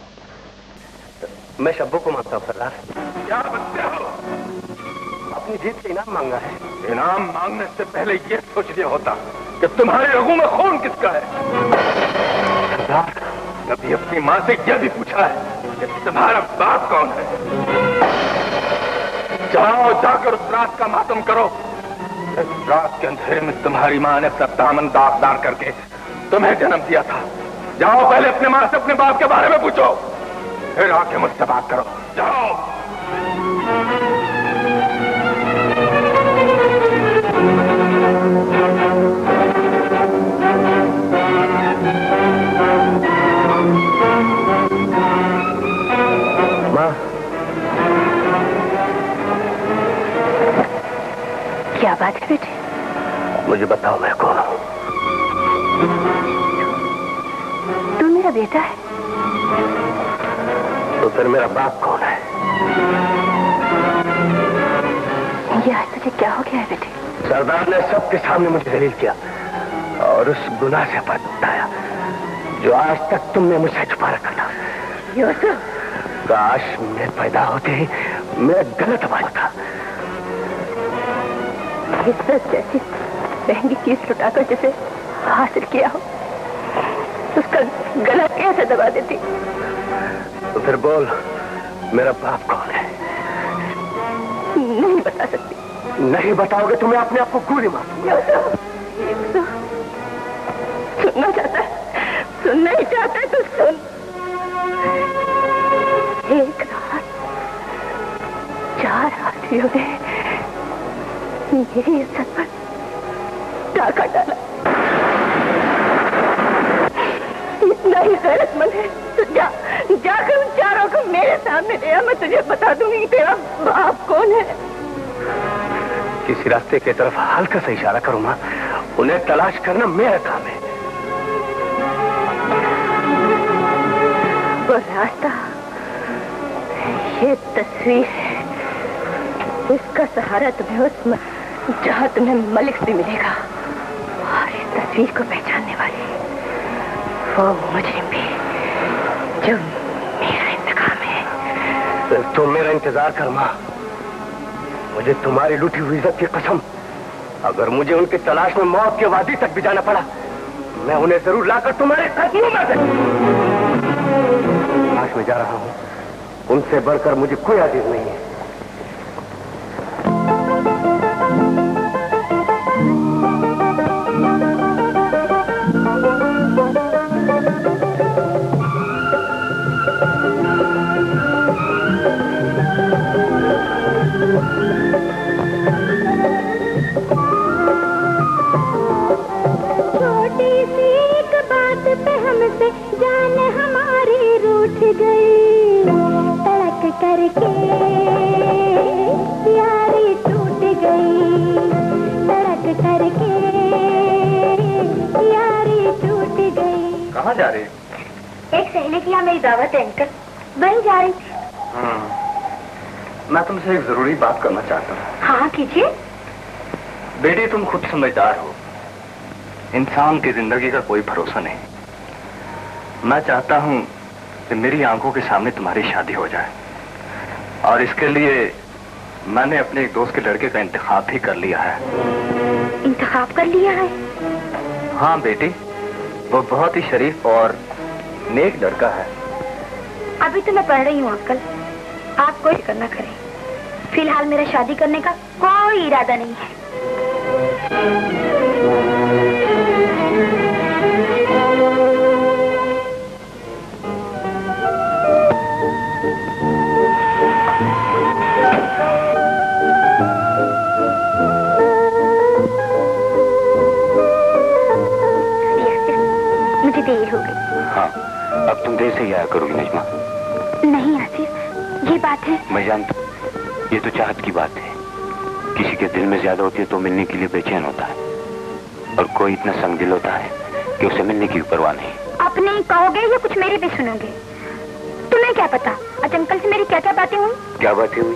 मैं शब्बू को मांगता हूँ सरदार। क्या बनते हो? अपनी जीत से इनाम मांगा है। इनाम मांगने से पहले ये सोच लिया होता कि तुम्हारे रगों में खून किसका है। सरदार, कभी अपनी माँ से यह भी पूछा है कि तुम्हारा बाप कौन है? जाओ, जाकर उस रात का मातम करो। इस रात के अंधेरे में तुम्हारी माँ ने अपना दामन दागदार करके तुम्हें जन्म दिया था। जाओ, पहले अपने माँ से अपने बाप के बारे में पूछो, फिर आके मुझसे बात करो। जाओ। माँ, क्या बात है बेटे? मुझे बताओ मैं कौन हूँ? तू मेरा बेटा है। तो फिर मेरा बाप कौन है? ये आज तुझे क्या हो गया है बेटे? सरदार ने सबके सामने मुझे जलील किया और उस गुनाह से पर्दा उठाया जो आज तक तुमने मुझसे छुपा रखा था। यूसुफ, काश मैं पैदा होते ही मेरा गलत आवाज था। इज्जत जैसी महंगी चीज लुटाकर जिसे हासिल किया हो, उसका गला कैसे दबा देती? तो फिर बोल, मेरा बाप कौन है? नहीं बता सकती। नहीं बताओगे तो मैं अपने आप को गोली मारूंगा। सुनना चाहता है? सुनना ही चाहता है तो सुन। एक रात 4 आदमियों ने मेरी इज्जत पर डाका डाला। इतना ही गैरतमंद है तो जाकर उन चारों को मेरे सामने ले आ, मैं तुझे बता दूंगी तेरा बाप कौन है। किसी रास्ते की तरफ हल्का सा इशारा करो माँ, उन्हें तलाश करना मेरा काम है। वो रास्ता, ये तस्वीर है, इसका सहारा तुम्हें उस जहां तुम्हें मलिक से मिलेगा। और इस तस्वीर को पहचानने वाली वो मुजरिम भी जो मेरा इंतकाम है। तुम मेरा इंतजार कर माँ, मुझे तुम्हारी लूटी हुई इज्जत की कसम, अगर मुझे उनकी तलाश में मौत के वादी तक भी जाना पड़ा, मैं उन्हें जरूर लाकर तुम्हारे कदमों में तलाश में जा रहा हूँ। उनसे बढ़कर मुझे कोई अजीज नहीं है। छोटी सी एक बात पे हमसे जान हमारी रूठ गई, तड़क करके यारी टूट गई, तड़क करके यारी टूट गई। कहाँ जा रही? एक सहेली की यहाँ मेरी दावत है अंकल, वहीं जा रही थी। मैं तुमसे एक जरूरी बात करना चाहता हूँ। हाँ कीजिए। बेटी तुम खुद समझदार हो, इंसान की जिंदगी का कोई भरोसा नहीं। मैं चाहता हूँ कि मेरी आंखों के सामने तुम्हारी शादी हो जाए, और इसके लिए मैंने अपने एक दोस्त के लड़के का इंतखाब भी कर लिया है। इंतखाब कर लिया है? हाँ बेटी, वो बहुत ही शरीफ और नेक लड़का है। अभी तो मैं पढ़ रही हूँ अंकल, आप कोई फिक्र न करें। फिलहाल मेरा शादी करने का कोई इरादा नहीं है। मुझे देर हो गई। हाँ, अब तुम देर से ही आया करोगी नजमा। नहीं आसिफ, ये बात है। मैं जानता हूँ, ये तो चाहत की बात है। किसी के दिल में ज्यादा होती है तो मिलने के लिए बेचैन होता है, और कोई इतना संगदिल होता है कि उसे मिलने की परवाह नहीं। अपने ही कहोगे या कुछ मेरी भी सुनोगे? तुम्हें क्या पता आज अंकल से मेरी क्या क्या बातें हुई? क्या बातें हुई?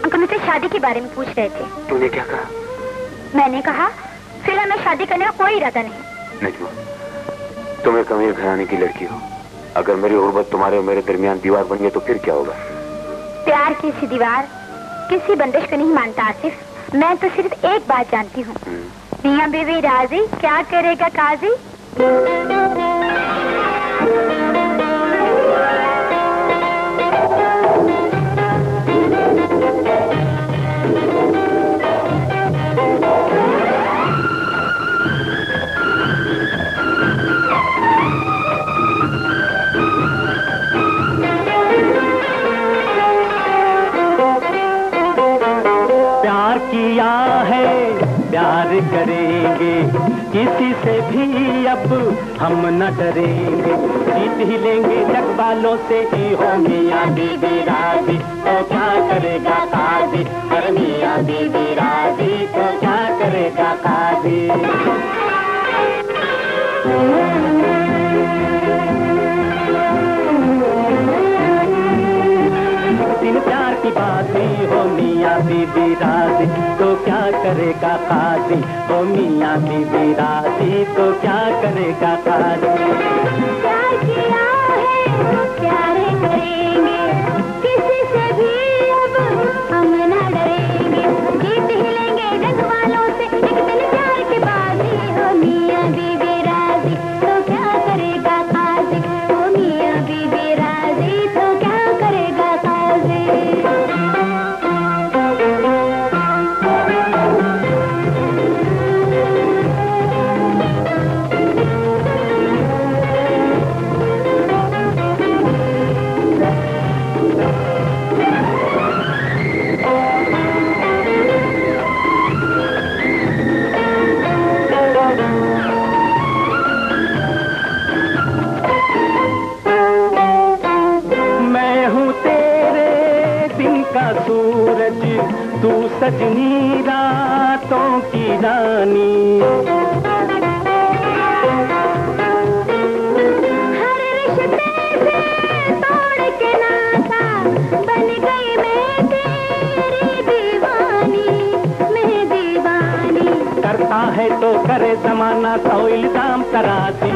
अंकल मुझसे शादी के बारे में पूछ रहे थे। तूने क्या कहा? मैंने कहा फिलहाल मैं शादी करने का कोई इरादा नहीं। नजमा, तुम एक अमीर घराने की लड़की हो, अगर मेरी गुर्बत तुम्हारे और मेरे दरमियान दीवार बन गई तो फिर क्या होगा? प्यार की सी दीवार किसी बंदिश को नहीं मानता आसिफ। मैं तो सिर्फ एक बात जानती हूँ, मियां बीवी राजी, क्या करेगा काजी। प्यार किया है, प्यार करेंगे, किसी से भी अब हम न डरेंगे। जीत ही लेंगे जग वालों से ही हो मियां बीवी राजी, तो क्या करेगा काजी। अरे मियां बीवी राजी, तो क्या करेगा काजी। दिन प्यार की बात ही हो मियां बीवी राजी, तो क्या करेगा काजी। हो मियां बीवी राजी, तो क्या करेगा काजी। प्यार किया है तो प्यार करेंगे, किसी से भी अब हम न डरेंगे। जीत ही लेंगे जग वालों से, एक दिन प्यार की बाजी। हो मियां बीवी राजी, तो क्या करेगा काजी। हो मियां बीवी राजी, तो क्या करेगा काजी। सजनी रातों की रानी। हर रिश्ते से तोड़ के नाता बन गई मैं तेरी दीवानी, मैं दीवानी। करता है तो करे जमाना, सौ इल्जाम तराशी।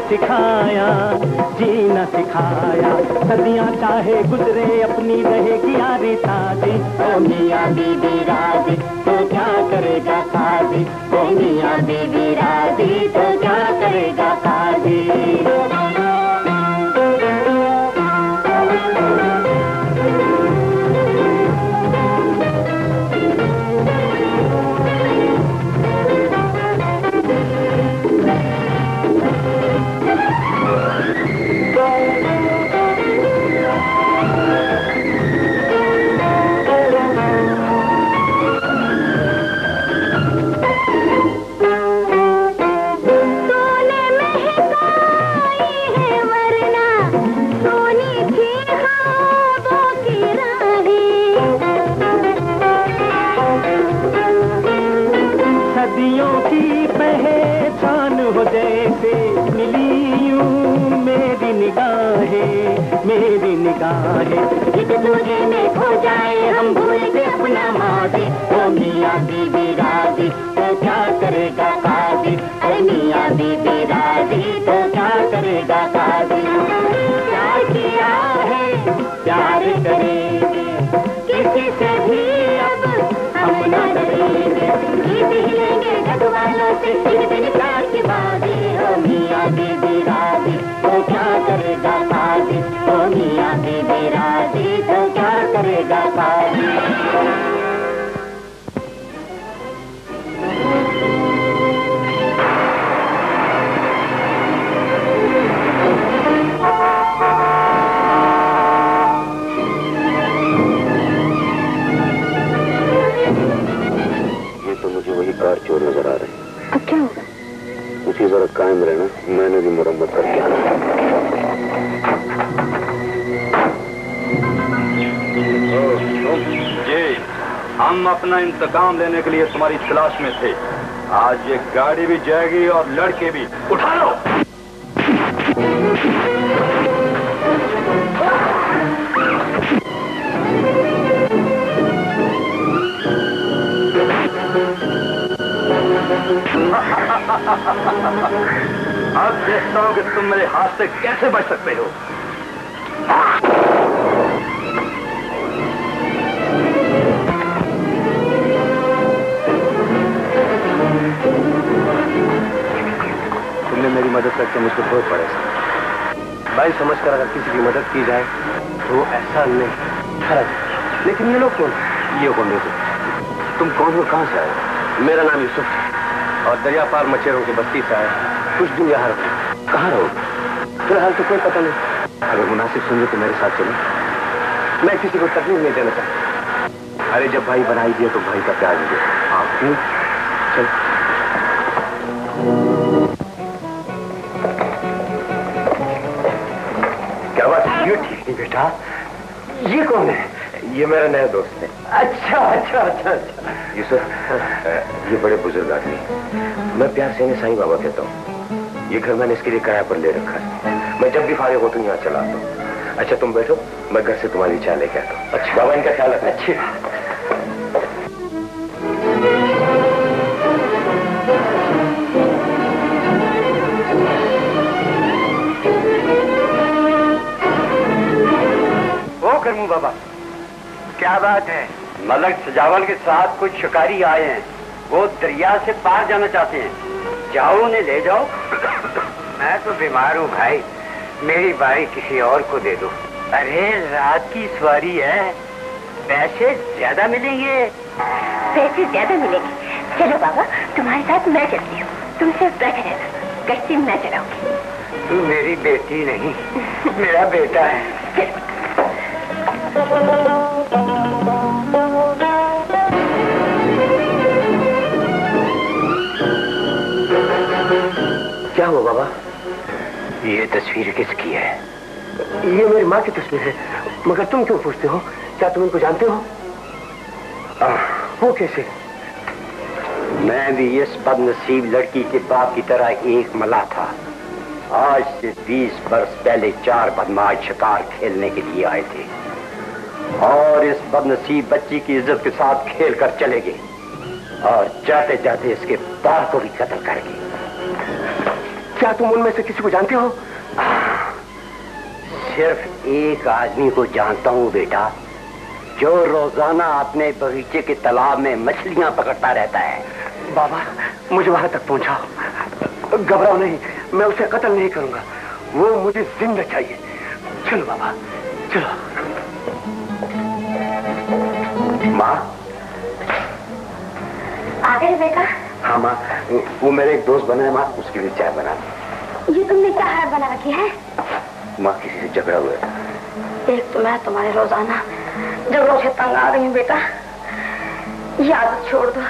सिखाया जीना सिखाया, सदियां चाहे गुजरे अपनी रहेगी यारी साथी। ओ मियां बीबी राजी तो क्या करेगा काजी, ओ मियां बीबी राजी तो क्या करेगा काजी। मेरी निगाहें एक दूजे में खो जाए, हम भूल के अपना माजी। ओ मियां बीबी राजी तो क्या करेगा काजी, अरे मियां बीबी राजी तो क्या करेगा काजी। प्यार किया है प्यार करेंगे, किसी से भी अब हम न डरेंगे। जीत ही लेंगे जग वालों से एक दिन प्यार की बाजी। ओ मियां बीबी राजी तो क्या करेगा काजी, ओ मियां बीबी राजी तो क्या करेगा काजी। ये तो मुझे वही कार चोर नजर आ रहे हैं। अब क्या होगा? उसी जरा कायम रहना, मैंने भी मुरम्मत करके आना। जी, हम अपना इंतकाम लेने के लिए तुम्हारी तलाश में थे। आज ये गाड़ी भी जाएगी और लड़के भी। उठा लो। अब देखता हूँ कि तुम मेरे हाथ से कैसे बच सकते हो। तुमने मेरी मदद करके मुझको बहुत परेशान भाई समझकर अगर किसी की मदद की जाए तो ऐसा नहीं फर्क। लेकिन ये लोग कौन? ये कौन देखो? तुम कौन हो, कहाँ से आए? मेरा नाम यूसुफ है और दरिया पार मचेरों की बस्ती से आए। कुछ दिन यहाँ रहो। कहाँ रहो? फिलहाल तो कोई पता नहीं। अगर मुनासिब समझो तो मेरे साथ चलो। मैं किसी को तकलीफ नहीं देना चाहता। अरे जब भाई बनाई दिए तो भाई का प्यार दीजिए। हाँ चल। क्या बात? ये ठीक नहीं बेटा। ये कौन है? ये मेरा नया दोस्त है। अच्छा अच्छा अच्छा अच्छा। यूसुफ, ये बड़े बुजुर्ग आदमी, मैं प्यार से इन्हें साईं बाबा कहता हूँ। ये घर मैंने इसके लिए किराए पर ले रखा है। मैं जब भी फारिग होता हूँ यहाँ चला आता हूँ। अच्छा तुम बैठो, मैं घर से तुम्हारी चाय लेके आता हूँ। अच्छा बाबा, इनका ख्याल रखना। अच्छी करमू बाबा, क्या बात है? मलक सजावल के साथ कुछ शिकारी आए हैं। वो दरिया से पार जाना चाहते हैं। जाओ उन्हें ले जाओ। मैं तो बीमार हूँ भाई, मेरी बारी किसी और को दे दो। अरे रात की सवारी है, पैसे ज्यादा मिलेंगे? पैसे ज्यादा मिलेंगे। चलो बाबा, तुम्हारे साथ मैं चलती हूँ, तुम सिर्फ बैठे रहना, कश्ती मैं चलाऊंगी। तू मेरी बेटी नहीं, मेरा बेटा है। क्या हुआ बाबा? ये तस्वीर किसकी है? ये मेरी माँ की तस्वीर है, मगर तुम क्यों पूछते हो? क्या तुम इनको जानते हो? वो कैसे? मैं भी इस बदनसीब लड़की के बाप की तरह एक मल्लाह था। आज से 20 वर्ष पहले 4 बदमाश शिकार खेलने के लिए आए थे और इस बदनसीब बच्ची की इज्जत के साथ खेल कर चले गए और जाते जाते इसके बाप को भी कत्ल कर गए। क्या तुम उनमें से किसी को जानते हो? सिर्फ एक आदमी को जानता हूँ बेटा, जो रोजाना अपने बगीचे के तालाब में मछलियां पकड़ता रहता है। बाबा, मुझे वहां तक पहुंचाओ। घबराओ नहीं, मैं उसे कत्ल नहीं करूंगा, वो मुझे जिंदा चाहिए। चलो बाबा, चलो। माँ, आ गए बेटा? हाँ माँ, वो मेरे एक दोस्त बना है माँ, उसके लिए चाय बना। ये तुमने क्या हार बना रखी है? माँ, किसी से झगड़ा हुआ है। एक तो मैं तुम्हारे रोजाना झगड़ों से तंग आ रही हूँ बेटा, ये आदत छोड़ दो।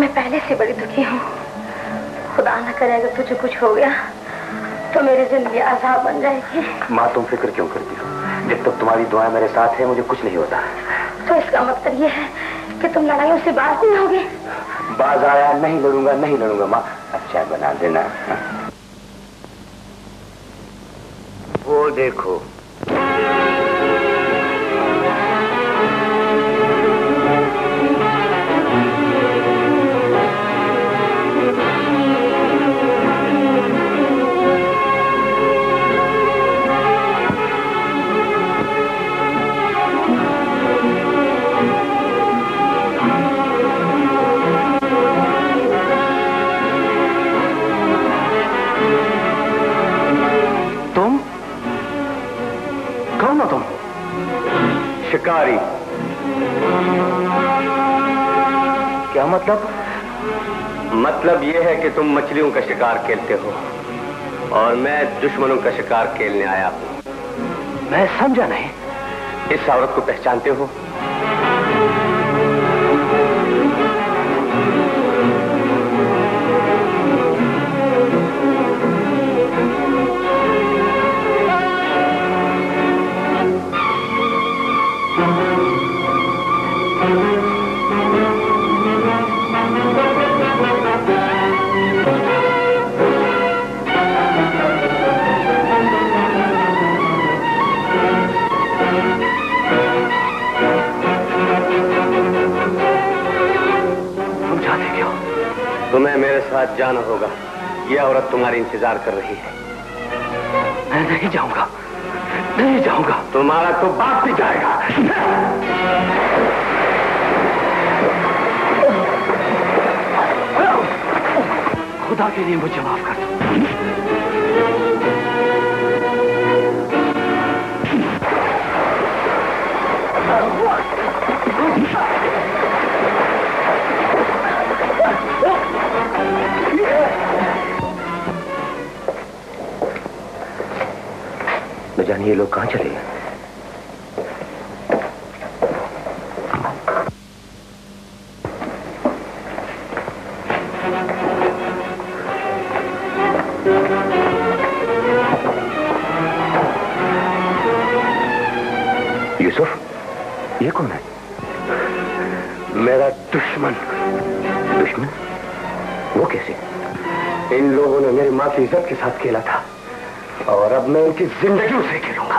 मैं पहले से बड़ी दुखी हूँ, खुदा न करे अगर तुझे कुछ हो गया तो मेरी जिंदगी आजाद बन जाएगी। माँ, तुम फिक्र क्यों करती हो? जब तक तुम्हारी दुआएं मेरे साथ है मुझे कुछ नहीं होता। तो इसका मतलब ये है कि तुम लड़ाइयों से बाज नहीं होगे? बाज आया, नहीं लड़ूंगा, नहीं लड़ूंगा माँ। अच्छा बना देना। वो देखो, शिकारी। क्या मतलब? मतलब ये है कि तुम मछलियों का शिकार खेलते हो और मैं दुश्मनों का शिकार खेलने आया हूं। मैं समझा नहीं। इस औरत को पहचानते हो? तुम्हें मेरे साथ जाना होगा, ये औरत तुम्हारी इंतजार कर रही है। मैं नहीं जाऊंगा, नहीं जाऊंगा। तुम्हारा तो बाप भी जाएगा। खुदा के लिए मुझे माफ कर दो। न जाने ये लोग कहां चले गए। यूसुफ, ये कौन है? मेरा दुश्मन। दुश्मन? वो कैसे? इन लोगों ने मेरी माँ की इज्जत के साथ खेला था और अब मैं उनकी जिंदगी से खेलूंगा।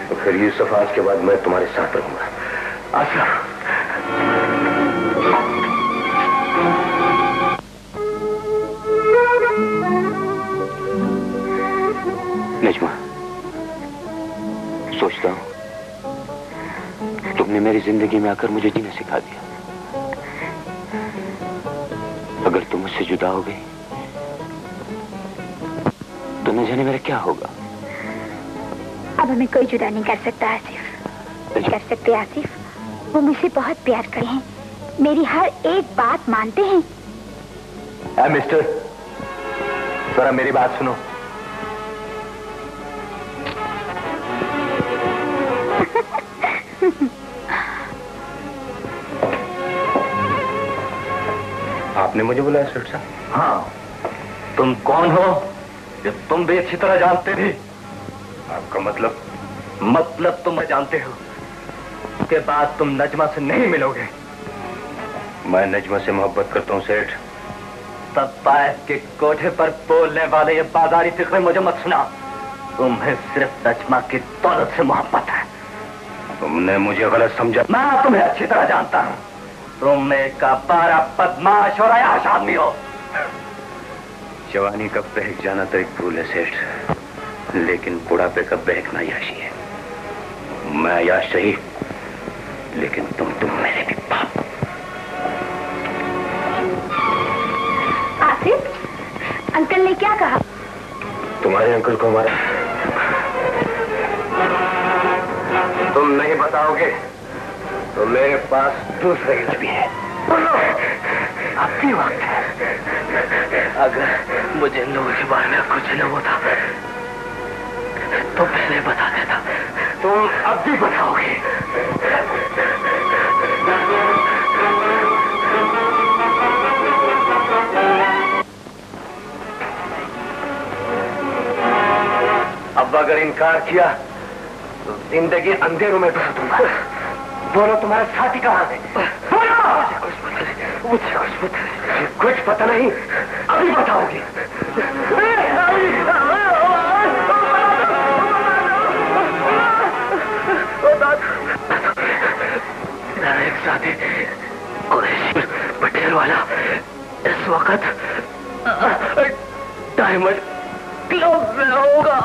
तो फिर यूसुफ, आज के बाद मैं तुम्हारे साथ रहूंगा। अच्छा। नजमा, सोचता हूं तुमने मेरी जिंदगी में आकर मुझे जीना सिखा दिया। अगर तुम मुझसे जुदा हो गई तो न जाने मेरा क्या होगा। अब हमें कोई जुदा नहीं कर सकता आसिफ। नहीं कर सकते आसिफ। वो मुझसे बहुत प्यार करते हैं, मेरी हर एक बात मानते हैं। मिस्टर, जरा मेरी बात सुनो। आपने मुझे बुलाया सेठ साहब? हाँ, तुम कौन हो ये तुम भी अच्छी तरह जानते थे। आपका मतलब? मतलब तुम जानते हो। उसके बाद तुम नजमा से नहीं मिलोगे। मैं नजमा से मोहब्बत करता हूँ सेठ। तब्बायत के कोठे पर बोलने वाले ये बाजारी फिक्र मुझे मत सुना। तुम्हें सिर्फ नजमा की दौलत से मोहब्बत है। तुमने मुझे गलत समझा। मैं तुम्हें अच्छी तरह जानता हूँ। तुम एक आवारा बदमाश और अयाश आदमी हो। जवानी का बहक जाना तो एक भूल है सेठ, लेकिन बुढ़ापे का बहकना अयाशी है। मैं अयाश सही, लेकिन तुम मेरे भी बाप। आसिफ, अंकल ने क्या कहा? तुम्हारे अंकल को हमारा तुम नहीं बताओगे तो मेरे पास दूसरे हित भी है। अब भी वक्त है। अगर मुझे इन लोगों के बारे में कुछ न होता तो पहले बता देता। तुम अब भी बताओगे। अब अगर इनकार किया तो जिंदगी अंधेरों में भर दूंगा। बोलो, तुम्हारा साथी कहाँ है? कुछ पता नहीं, अभी बताओगे। मेरा एक साथी कुरैशी पटेल वाला इस वक्त डायमंड क्लब में होगा।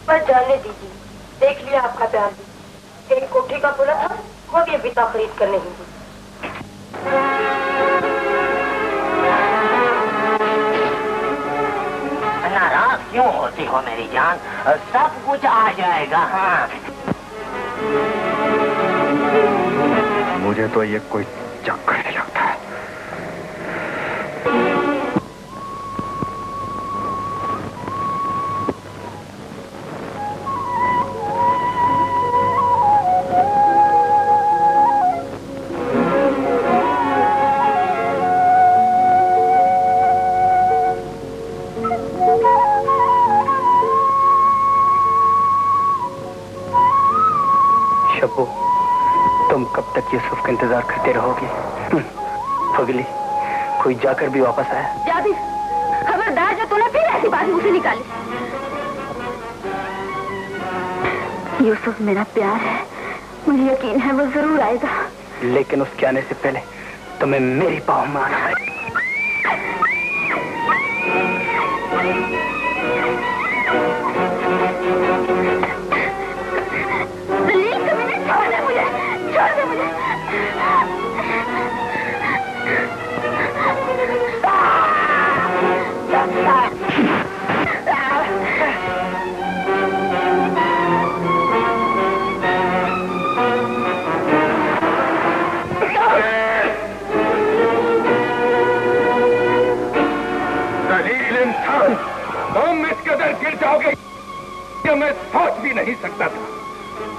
बस जाने दीजिए, देख लिया आपका प्यार भी। एक कोठी का पूरा था, वो भी बिता खरीद कर नहीं दी। नाराज क्यों होती हो मेरी जान? सब कुछ आ जाएगा। हाँ, मुझे तो ये कोई चक्कर नहीं लगता है। शब्बू, तुम कब तक यूसुफ का इंतजार करते रहोगे? फगली, कोई जाकर भी वापस आया? जाबिर, खबरदार जो तूने फिर ऐसी बात मुझसे निकाली। यूसुफ मेरा प्यार है, मुझे यकीन है वो जरूर आएगा। लेकिन उसके आने से पहले तुम्हें मेरी पाँव में आना है। तुम इस कदर गिर जाओगे कि मैं सोच भी नहीं सकता था।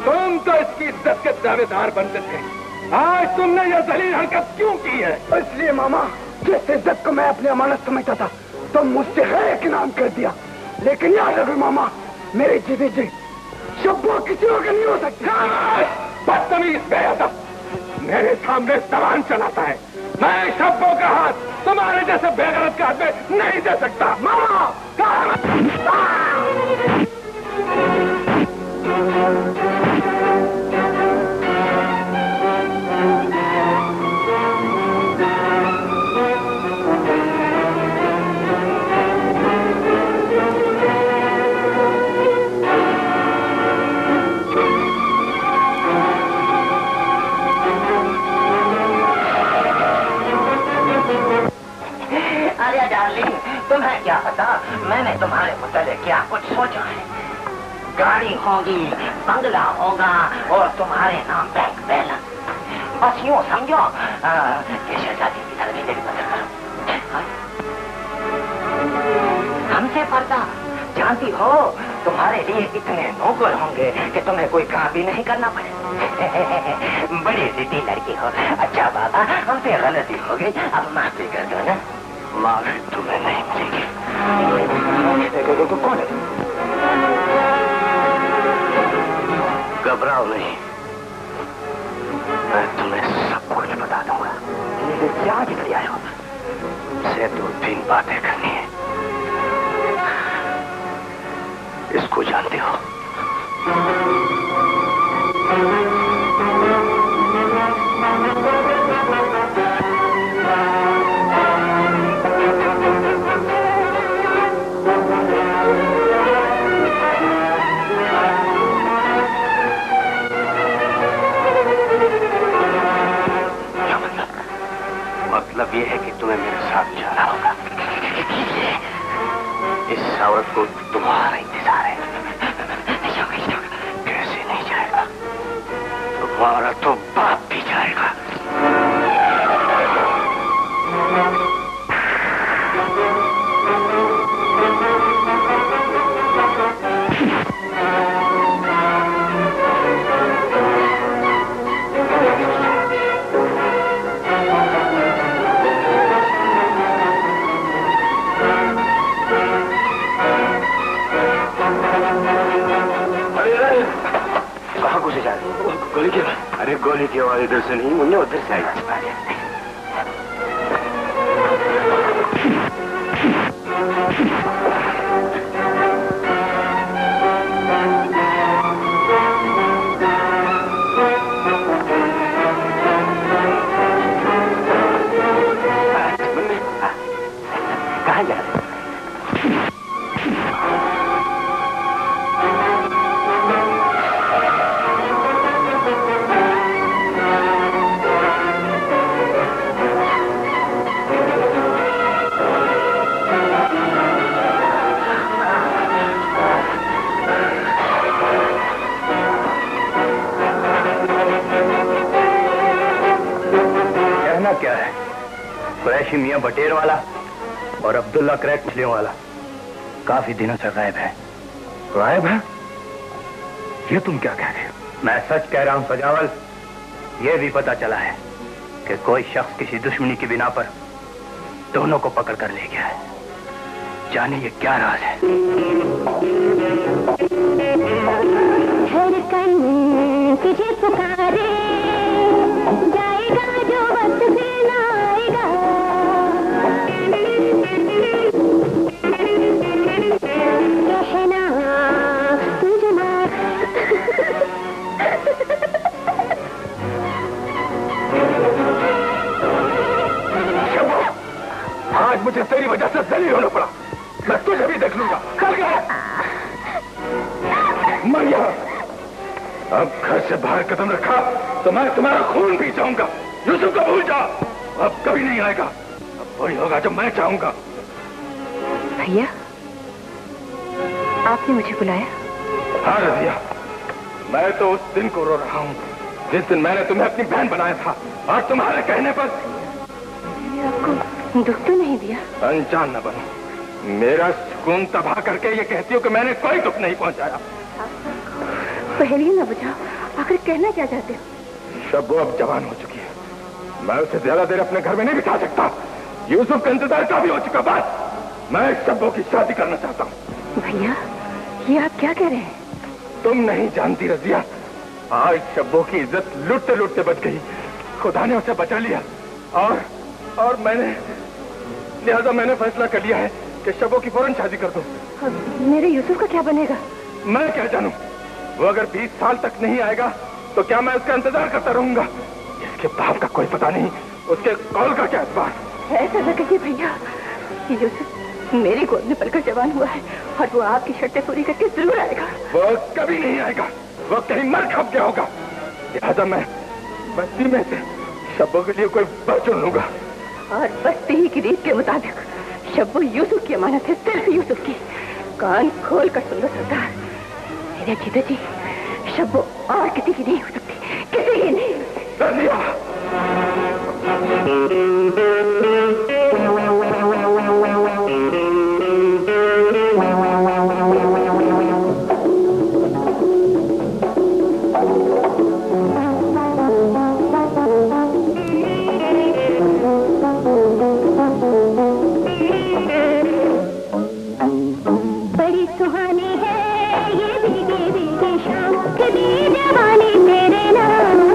तुम तो इसकी इज्जत के दावेदार बनते थे। आज तुमने यह जलील हरकत क्यों की है? इसलिए मामा, जिस इज्जत को मैं अपनी अमानत समझता था तुम मुझसे गैर के नाम कर दिया। लेकिन याद रखो मामा, मेरे जीते जी शब्बू किसी और का नहीं हो सकता। बदतमीज बेअदब, मेरे सामने जबान चलाता है। मैं शब्बों का हाथ तुम्हारे जैसे बेगरत के हाथ में नहीं दे सकता। मामा अरे डार्लिंग, तुम्हें क्या पता मैंने तुम्हारे मुताले क्या कुछ सोचा है। गाड़ी होगी, बंगला होगा और तुम्हारे नाम बैंक बैलेंस। बस यूँ समझो कि शहजादी की तरह मेरी मदद करो। हमसे पर्दा, जानती हो तुम्हारे लिए इतने नौकर होंगे कि तुम्हें कोई काम भी नहीं करना पड़े। बड़ी जिद्दी लड़की हो। अच्छा बाबा, हमसे गलती हो गई, अब माफी कर दो ना। माफी तुम्हें नहीं मिलेगी। कौन है? घबराओ नहीं, मैं तुम्हें सब कुछ बता दूंगा। क्या निकल आए हो? से 2-3 बातें करनी है। इसको जानते हो? मतलब ये है कि तुम्हें मेरे साथ जाना होगा। इस औरत को तुम्हारा इंतजार है। कैसे नहीं जाएगा? तुम्हारा तो बाप भी जाएगा। कहाँ घुसे जा रहे? गोली की आवाज। अरे गोली की आवाज इधर से नहीं, मुन्ने उधर से आई। कहाँ जा रहे? क्या है? कुरैशी मियां बटेर वाला और अब्दुल्ला क्रैक मछलियों वाला काफी दिनों से गायब है। गायब है? ये तुम क्या कह रहे हो? मैं सच कह रहा हूं सजावल। यह भी पता चला है कि कोई शख्स किसी दुश्मनी की बिना पर दोनों को पकड़ कर ले गया है। जाने ये क्या राज है? धड़कन तुझे पुकारे, जाएगा जो वक्त फिर ना आएगा। कहना तुझे आज मुझे तेरी वजह से जलील होना पड़ा। मैं तुझे भी देख लूंगा। चल गया। मरिया, अब घर से बाहर कदम रखा तो मैं तुम्हारा खून पी जाऊंगा। यूसुफ को भूल जाओ, अब कभी नहीं आएगा। अब वही होगा जो मैं चाहूंगा। भैया, आपने मुझे बुलाया? हाँ रजिया, मैं तो उस दिन को रो रहा हूँ जिस दिन मैंने तुम्हें अपनी बहन बनाया था और तुम्हारे कहने पर मैंने आपको दुख तो नहीं दिया? अनजान न बनो। मेरा सुकून तबाह करके ये कहती हो कि मैंने कोई दुख नहीं पहुंचाया। पहेली न बुझाओ, आखिर कहना क्या चाहते हो? शब्बो अब जवान हो चुकी है, मैं उसे ज्यादा देर अपने घर में नहीं बिठा सकता। यूसुफ का इंतजार काफी हो चुका। बस मैं शब्बो की शादी करना चाहता हूँ। भैया, ये आप क्या कह रहे हैं? तुम नहीं जानती रजिया, आज शब्बो की इज्जत लुटते लुटते बच गई। खुदा ने उसे बचा लिया और और लिहाजा मैंने फैसला कर लिया है कि शबो की फौरन शादी कर दो। मेरे यूसुफ का क्या बनेगा? मैं क्या जानूं? वो अगर 20 साल तक नहीं आएगा तो क्या मैं उसका इंतजार करता रहूंगा? इसके बाप का कोई पता नहीं, उसके कॉल का क्या एतबार? ऐसा न कहिए भैया, यूसुफ मेरी गोद में पलकर जवान हुआ है और वो आपकी शर्तें पूरी करके जरूर आएगा। वो कभी नहीं आएगा, वो कहीं मर खप गया होगा। लिहाजा मैं बस्ती में से शब्बों के लिए कोई बर चुन लूंगा। और बस्ती ही की रीत के मुताबिक शब्बो यूसुफ की अमानत है, सिर्फ यूसुफ की। कान खोल कर सुन लो सरदार, मेरे जीते जी शब्बो और किसी की नहीं हो सकती, किसी की नहीं। बड़ी सुहानी है ये भीगी भीगी शाम, कभी जवानी तेरे नाम।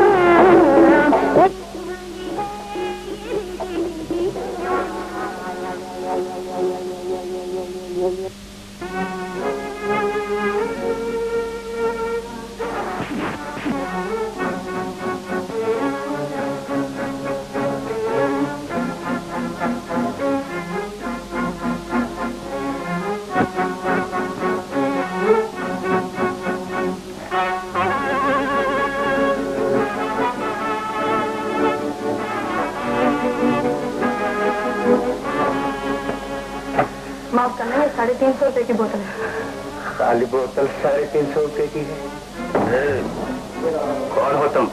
माफ करना, ये 350 रुपए की बोतल है। काली बोतल 350 रुपए की है? कौन हो तुम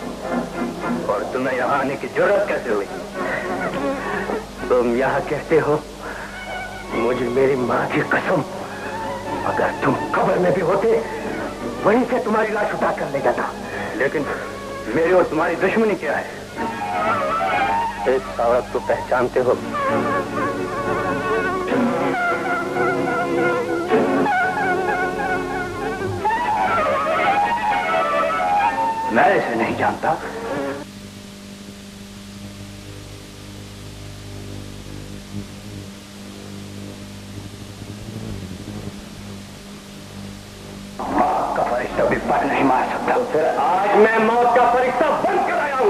और तुम्हें यहाँ आने की जरूरत कैसे हुई? तुम यहाँ कहते हो, मुझे मेरी माँ की कसम, अगर तुम कब्र में भी होते वहीं से तुम्हारी लाश उठा कर ले जाता। लेकिन मेरी और तुम्हारी दुश्मनी क्या है? इस औरत को पहचानते हो? मैं इसे नहीं जानता। मौत का फरिश्ता भी पर नहीं मार सकता। तो फिर आज मैं मौत का फरिश्ता बन कर आया हूं।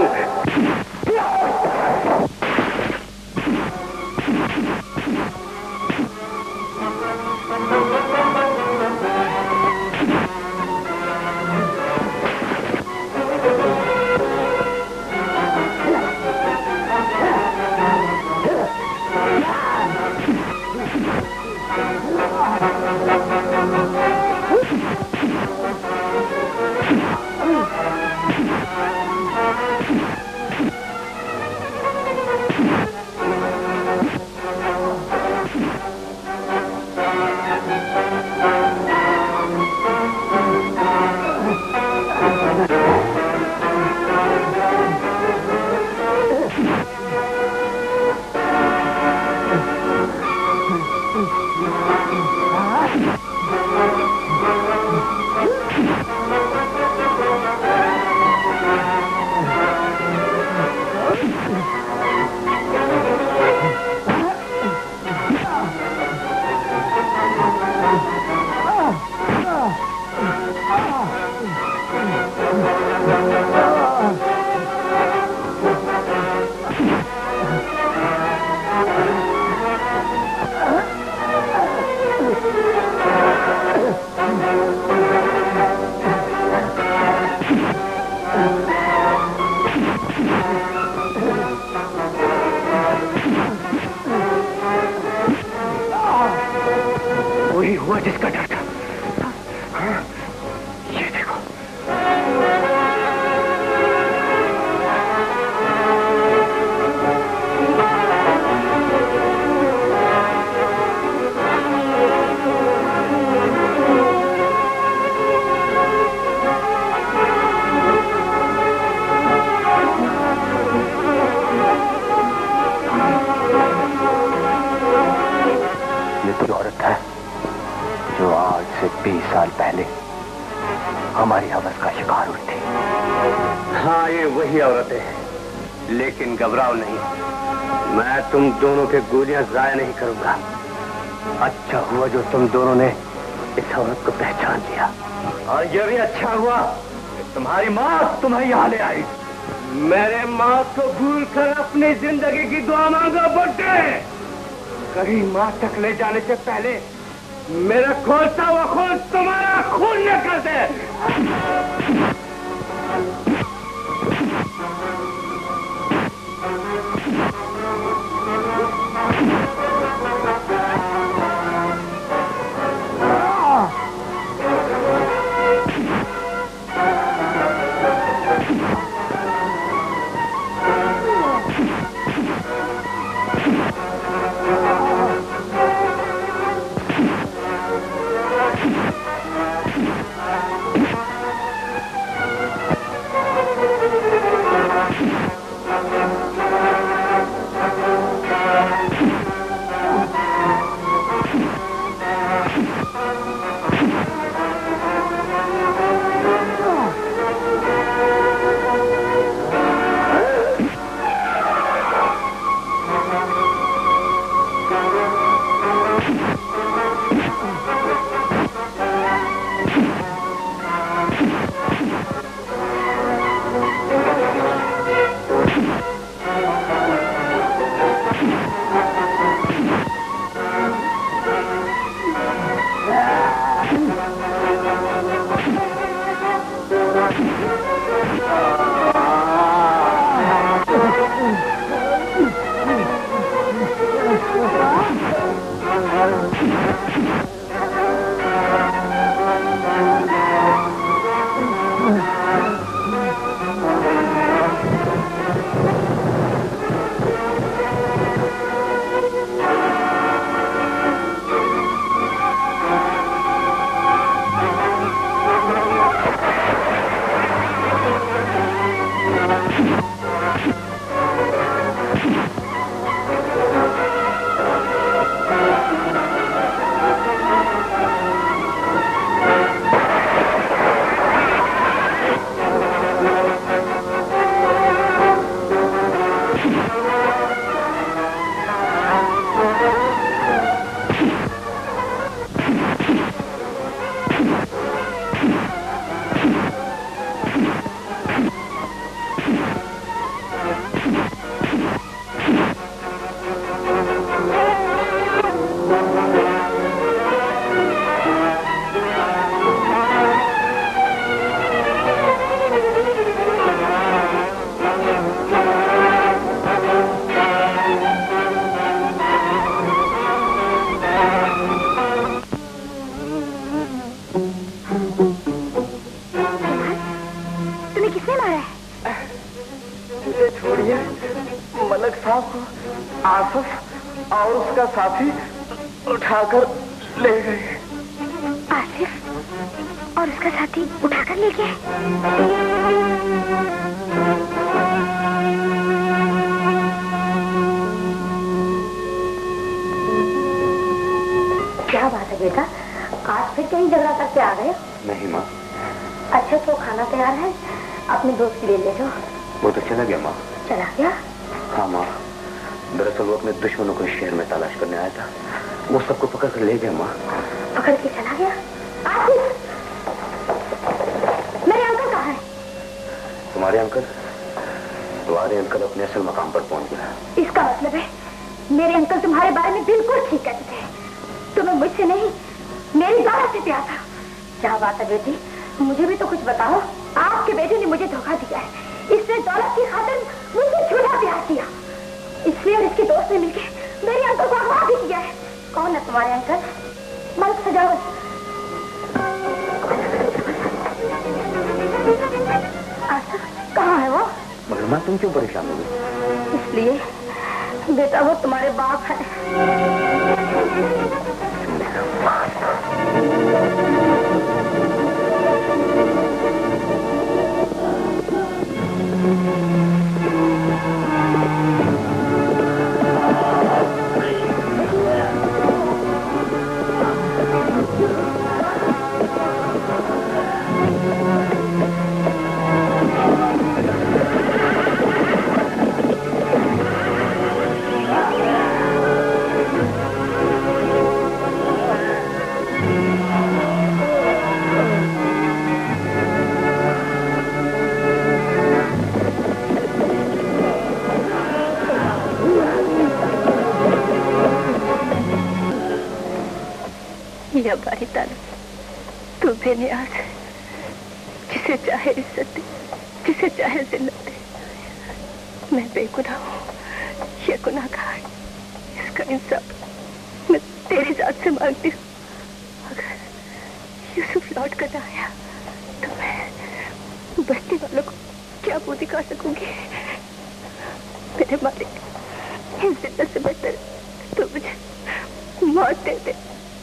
वही हुआ जिसका डर था। हाँ, ये देखो। ये तो औरत है जो आज से 20 साल पहले हमारी हवस का शिकार हुई थी। हाँ, ये वही औरत है, लेकिन घबराओ नहीं, मैं तुम दोनों के गोलियां जाया नहीं करूंगा। अच्छा हुआ जो तुम दोनों ने इस औरत को पहचान लिया, और यह भी अच्छा हुआ कि तुम्हारी माँ तुम्हें यहाँ ले आई। मेरे माँ को भूल कर अपनी जिंदगी की दुआ मांगो बुड्ढे। कहीं माँ तक ले जाने से पहले मेरा खोलता हुआ खून तुम्हारा खून न कर दे। आसिफ और उसका साथी उठाकर ले गए। आसिफ और उसका साथी उठाकर ले गए? क्या बात है बेटा, आज फिर कहीं झगड़ा करके आ गए? नहीं माँ। अच्छा तो खाना तैयार है, अपने दोस्त के लिए ले जाओ। वो तो चला गया माँ। चला गया? हाँ माँ, दरअसल वो अपने दुश्मनों को शहर में तलाश करने आया था, वो सबको पकड़ कर ले गया माँ। पकड़ के चला गया? आसिफ, मेरे अंकल कहाँ हैं? तुम्हारे अंकल? तुम्हारे अंकल अपने असल मकाम पर पहुंच गया। इसका मतलब है मेरे अंकल तुम्हारे बारे में बिल्कुल ठीक कहते थे, तुम्हें मुझसे नहीं मेरी दौलत से प्यार था। क्या बात है बेटी, मुझे भी तो कुछ बताओ। आपके बेटे ने मुझे धोखा दिया है, इसने दौलत की खातिर मुझे झूठा प्यार किया, इसलिए और इसके दोस्त ने मिलकर मेरे अंकल को अगवा भी किया है। कौन है तुम्हारे अंकल? मलिक सजावत। कहाँ है वो? मगर माँ तुम क्यों परेशान हो गई? इसलिए बेटा वो तुम्हारे बाप है। बेनियाज है, जिसे चाहे इज्जत दे, जिसे चाहे जिल्लत दे। मैं बेगुनाह हूँ, ये गुनाहगार, इसका इंसाफ मैं तेरी जात से मांगती हूँ। अगर यूसुफ लौट कर आया तो मैं बस्ती वालों को क्या मुंह दिखा सकूंगी? मेरे मालिक, इस जिद्दत से बेहतर तो मुझे मौत दे दे,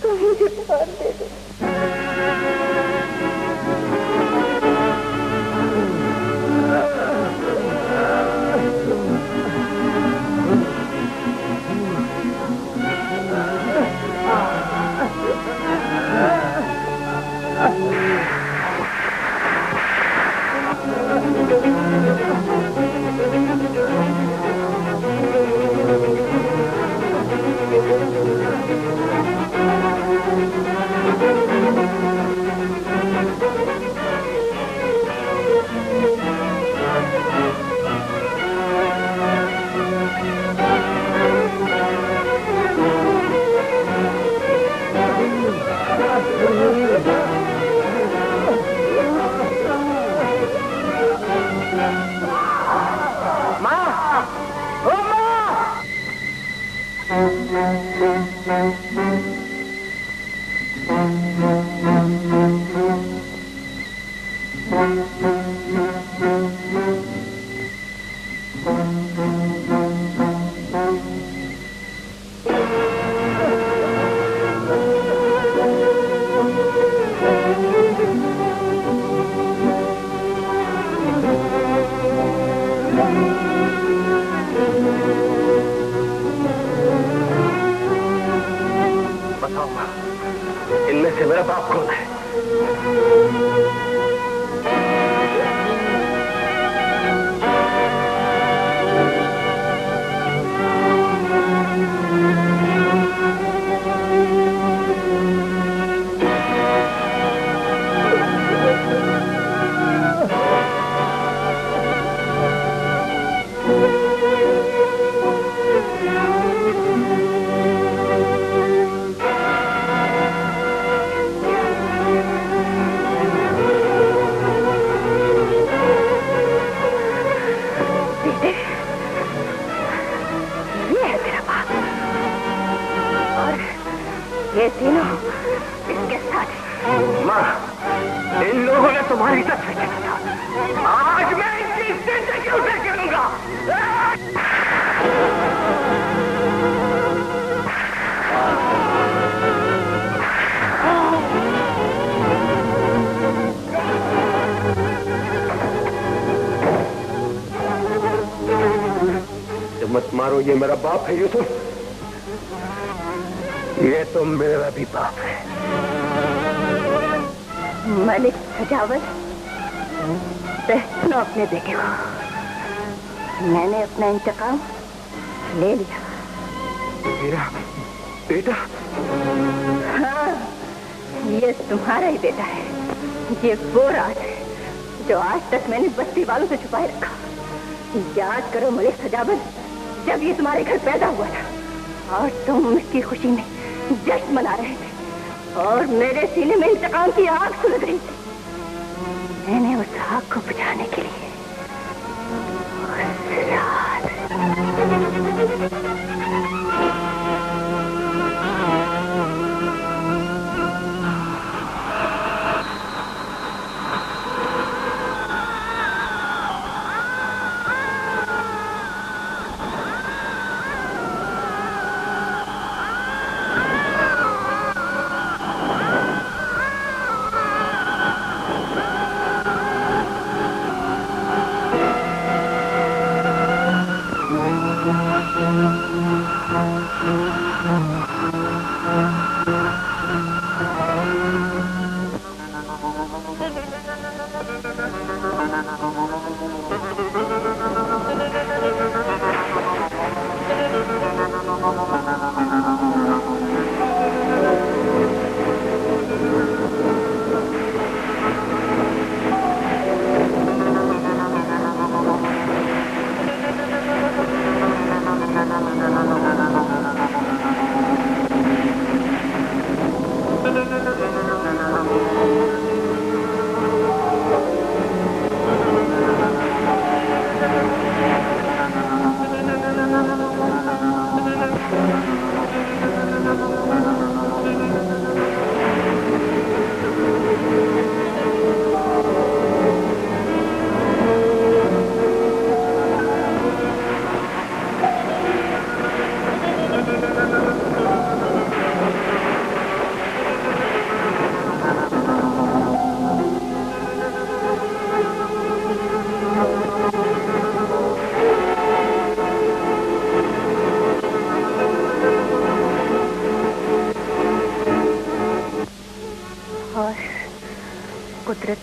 तो मुझे मौत दे दे। इनमें से मेरा बाप कौन है? ये तीनों इसके साथ। माँ, इन लोगों ने तुम्हारी इज्जत से किया था। आज मैं इनकी जिंदगी उसे करूंगा। मत मारो, ये मेरा बाप है यूसुफ। ये तो मेरा भी बाप है। मलिक सजावट, पहचानो अपने बेटे को। मैंने अपना इंतकाम ले लिया। मेरा बेटा? हाँ, ये तुम्हारा ही बेटा है। ये वो राज है जो आज तक मैंने बस्ती वालों से छुपाए रखा। याद करो मलिक सजावट, जब ये तुम्हारे घर पैदा हुआ था और तुम इसकी खुशी में जश्न मना रहे थे और मेरे सीने में इंतकाम की आग सुलग रही थी। मैंने उस आग को बुझाने के लिए उस रात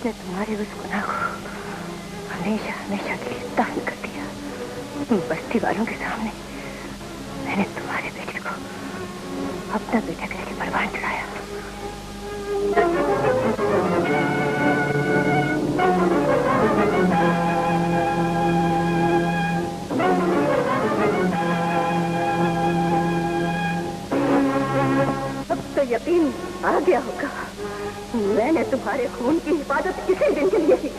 उसने तुम्हारे उस गुनाह को हमेशा हमेशा के लिए दफन कर दिया। बस्ती वालों के सामने मैंने तुम्हारे बेटे को अपना बेटा कह के परवान चढ़ाया। अब तो यकीन आ गया होगा मैंने तुम्हारे खून की हिफाजत इसी दिन के लिए की।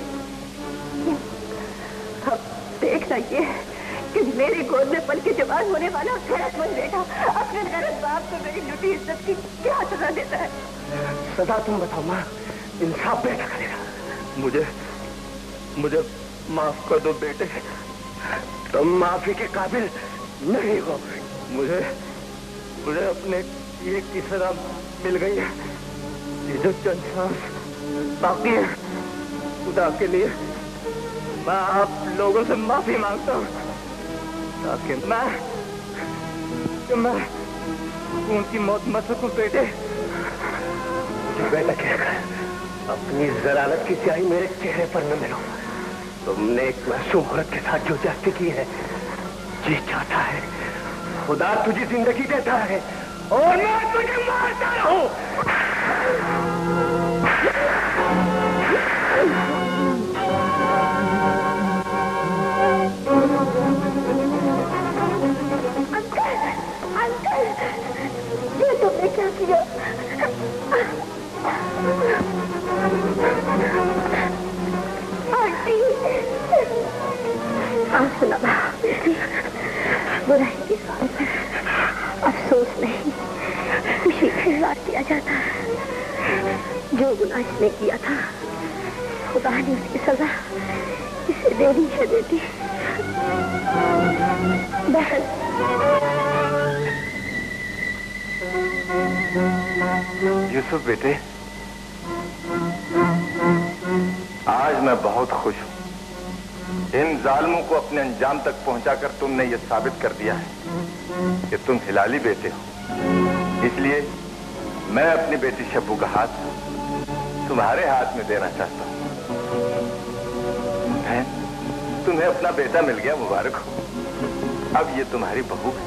अब देखना ये कि मेरी गोद में पल के जवान होने वाला गैरतमंद बेटा अपने गलत बाप को मेरी लुटी इज्जत की क्या सजा देता है। सजा तुम बताओ माँ, इंसाफ बेटा करेगा। मुझे माफ कर दो बेटे, तुम माफी के काबिल नहीं हो। मुझे अपने किए की सजा मिल गई है। ये जो चंद सांस बाकी है, खुदा के लिए मैं आप लोगों से माफी मांगता हूँ ताकि मैं उनकी मौत मर सकूं। बेटे बेटा कहकर अपनी जलालत की स्याही मेरे चेहरे पर न मिलो। तुमने एक मासूम औरत के साथ जो ज्यादती की है, जी चाहता है खुदा तुझे जिंदगी देता है और मैं तुझे मारता हूँ। ये तुमने क्या किया? आंटी, सुना बुराई के साथ अफसोस नहीं, खुशी का इजहार किया जाता है। जो गुनाह इसने किया था खुदा ने उसकी सजा इसे देनी है। बेटी बहन, यूसुफ बेटे, आज मैं बहुत खुश हूं। इन जालिमों को अपने अंजाम तक पहुंचाकर तुमने ये साबित कर दिया है कि तुम हिलाली बेटे हो। इसलिए मैं अपनी बेटी शब्बू का हाथ तुम्हारे हाथ में देना चाहता हूं। बहन, तुम्हें अपना बेटा मिल गया, मुबारक हो। अब ये तुम्हारी बहू है।